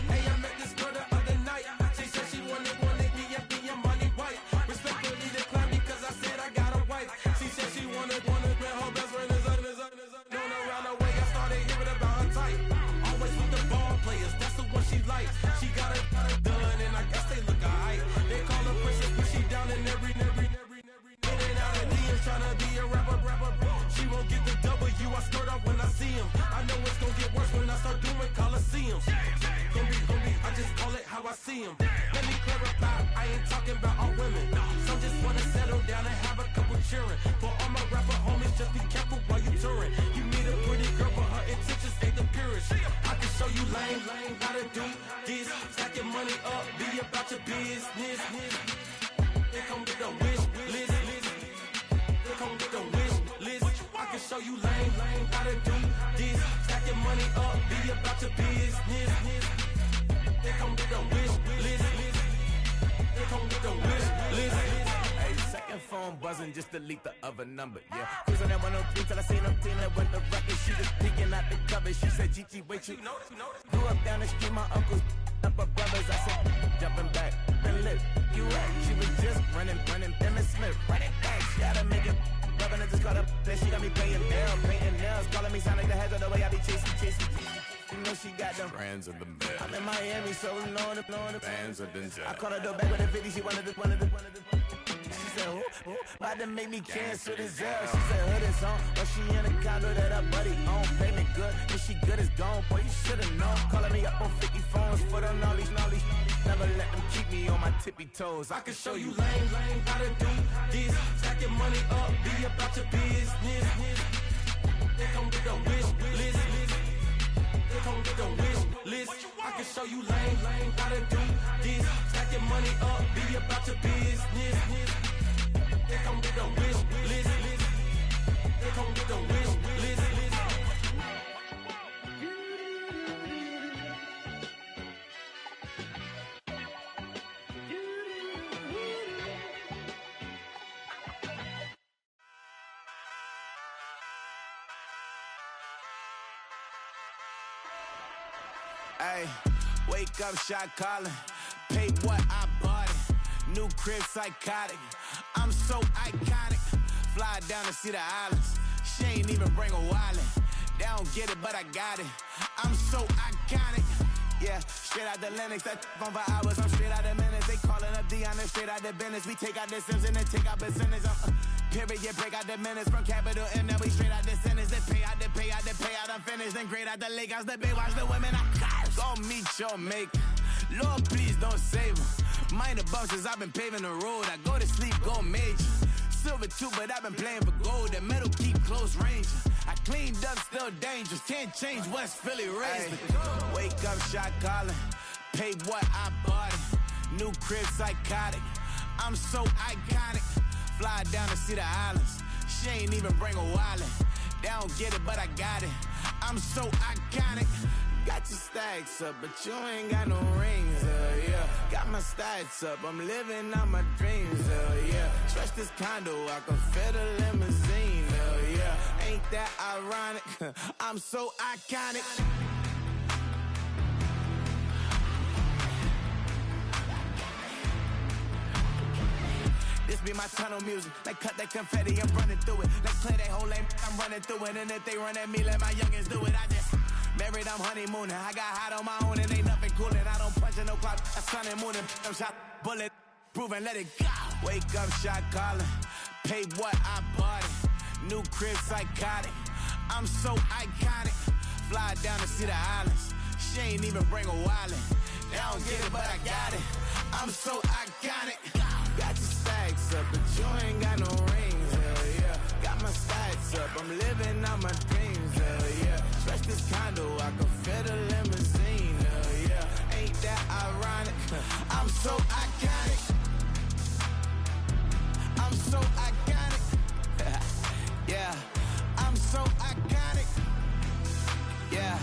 Hey, I met this girl the other night. She said she wanted me and be your money white. Respectfully declined because I said I got a wife. She said she wanted man, her best friend is doing around the way. I started hearing about her type. Always with the ball players, that's the one she likes. She got it done, and I guess they look alright. They call her princess, but she down in every. In and out of DMs, tryna be a rapper. She won't get the W, I skirt off when I see him. I know it's gonna get worse when I start doing Coliseums. Gonna be, I just call it how I see him. Let me clarify, I ain't talking about all women. Some just wanna settle down and have a couple cheering. For all my rapper homies, just be careful while you touring. You meet a pretty girl, but her intentions ain't the purest. I can show you lame, how to do this. Stack your money up, be about your business. They come with a wish list. They come with a wish list. I can show you lame, how to do this. Stack your money up, be about your business. They come with a wish list. They come with a wish list. Hey, second phone buzzing, just delete the other number, yeah. Cruising at 103 till I seen them cleaning with the record. She was peeking out the cover. She said, Gigi, wait, you grew up down the street, my uncles up her brothers. I said, jumping back, been lit. You at? She was just running, Emmett Smith, running back. She gotta make it. Rubbing it, just caught up. Then she got me paying nails, painting nails, calling me sound like the heads of the way I be chasing. You know she got them brands of the bed. I'm in Miami, so knowing the fans of the jet. I called her door back with a 50, she wanted the. She said, who? About to make me cancel this L. She said, hood is on, but she in a condo that her buddy own. Payment good, if she good is gone, boy, you should've known. Calling me up on 50 phones, foot on all these. Never let them keep me on my tippy toes. I can show you lame, how to do this. Stack your money up, be about your business. They come with a wish list. They come with a wish list. I can show you lame, how to do this. Stack your money up, be about your business. They come with a wish list. They come with a wish list. Hey, wake up, shot calling. Pay what I bought it. New crib, psychotic. I'm so iconic. Fly down to see the islands. She ain't even bring a wallet. They don't get it, but I got it. I'm so iconic. Yeah, straight out the Lennox. That phone for hours. I'm straight out the minutes. They calling up Dion, straight out the business. We take out the Sims and then take out percentage. Period, break out the minutes from capital M. Now we straight out the sentence. They pay out, I'm finished. Then great out the lake house, the bay, watch the women I curse. Go meet your maker. Lord, please don't save them. Minor bumps as I've been paving the road. I go to sleep, go major. Silver too, but I've been playing for gold. The metal keep close range. I cleaned up, still dangerous. Can't change West Philly raised. Wake up, shot calling. Pay what I bought it. New crib, psychotic. I'm so iconic. Fly down to see the islands. She ain't even bring a wallet. They don't get it, but I got it. I'm so iconic. Got your stacks up, but you ain't got no rings, yeah. Got my stats up, I'm living out my dreams, yeah. Stretch this condo, I can fit a limousine, yeah. Ain't that ironic? I'm so iconic. This be my tunnel music. Like cut that confetti, I'm running through it. Like clear that whole lane, I'm running through it. And if they run at me, let my youngins do it. I just married, I'm honeymooning. I got hot on my own and ain't nothing coolin'. I don't punch in no clock, I sun and moonin'. I'm shot, bullet, proven, let it go. Wake up, shot calling. Pay what I bought it. New crib, psychotic. I'm so iconic. Fly down to see the islands. She ain't even bring a wallet. They don't get it, but I got it. I'm so iconic. Got your stacks up, but you ain't got no rings, hell yeah. Got my stacks up, I'm living out my dreams, hell yeah. Stretch this condo, I can fit a limousine, hell yeah. Ain't that ironic? I'm so iconic. I'm so iconic. Yeah, I'm so iconic. Yeah,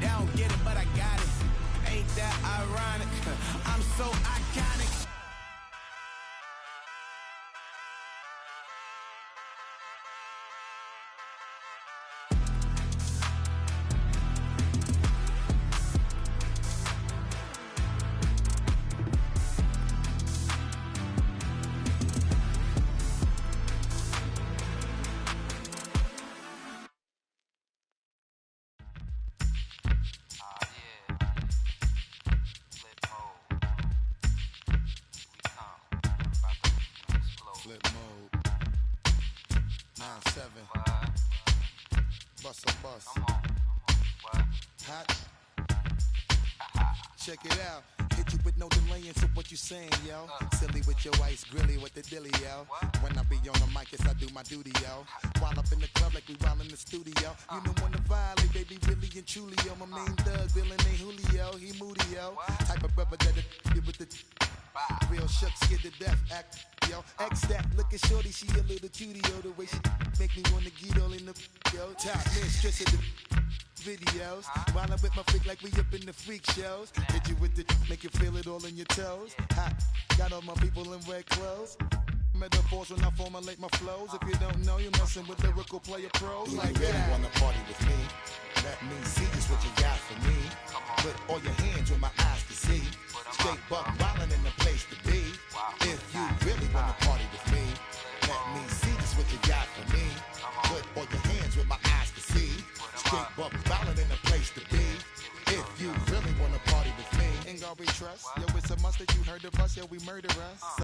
they don't get it, but I got it. Ain't that ironic? I'm so iconic. Flip mode. 9-7. Bust a bus. Hot. Check it out. Hit you with no delay into what you saying, yo. Silly with your ice grilly with the dilly, yo. When I be on the mic, yes, I do my duty, yo. While up in the club like we while in the studio. You know when to violate, baby, really and truly, yo. My main thug, Dylan ain't Julio, he moody, yo. Type of brother that'll with the real shook, scared to death, act, yo. X that, look at shorty, she a little cutie, yo. The way she make me wanna get all in the, yo. Top mistress of the videos. While I'm with my freak like we up in the freak shows. Hit you with the, make you feel it all in your toes. Hot, got all my people in red clothes. Metaphors when I formulate my flows. If you don't know, you're messing with lyrical player pros. Do like you really that. wanna party with me? Let me see just what you got for me. Put all your hands where my eyes can see. Straight buck wildin' in the place to be. If you really wanna party with me, let me see just what you got for me. Put all your hands where my eyes can see. Straight buck wildin' in the place to be. If you really wanna party with me, Ain't gonna be trust. Yo, it's a must that you heard of us. Yo, we murder us.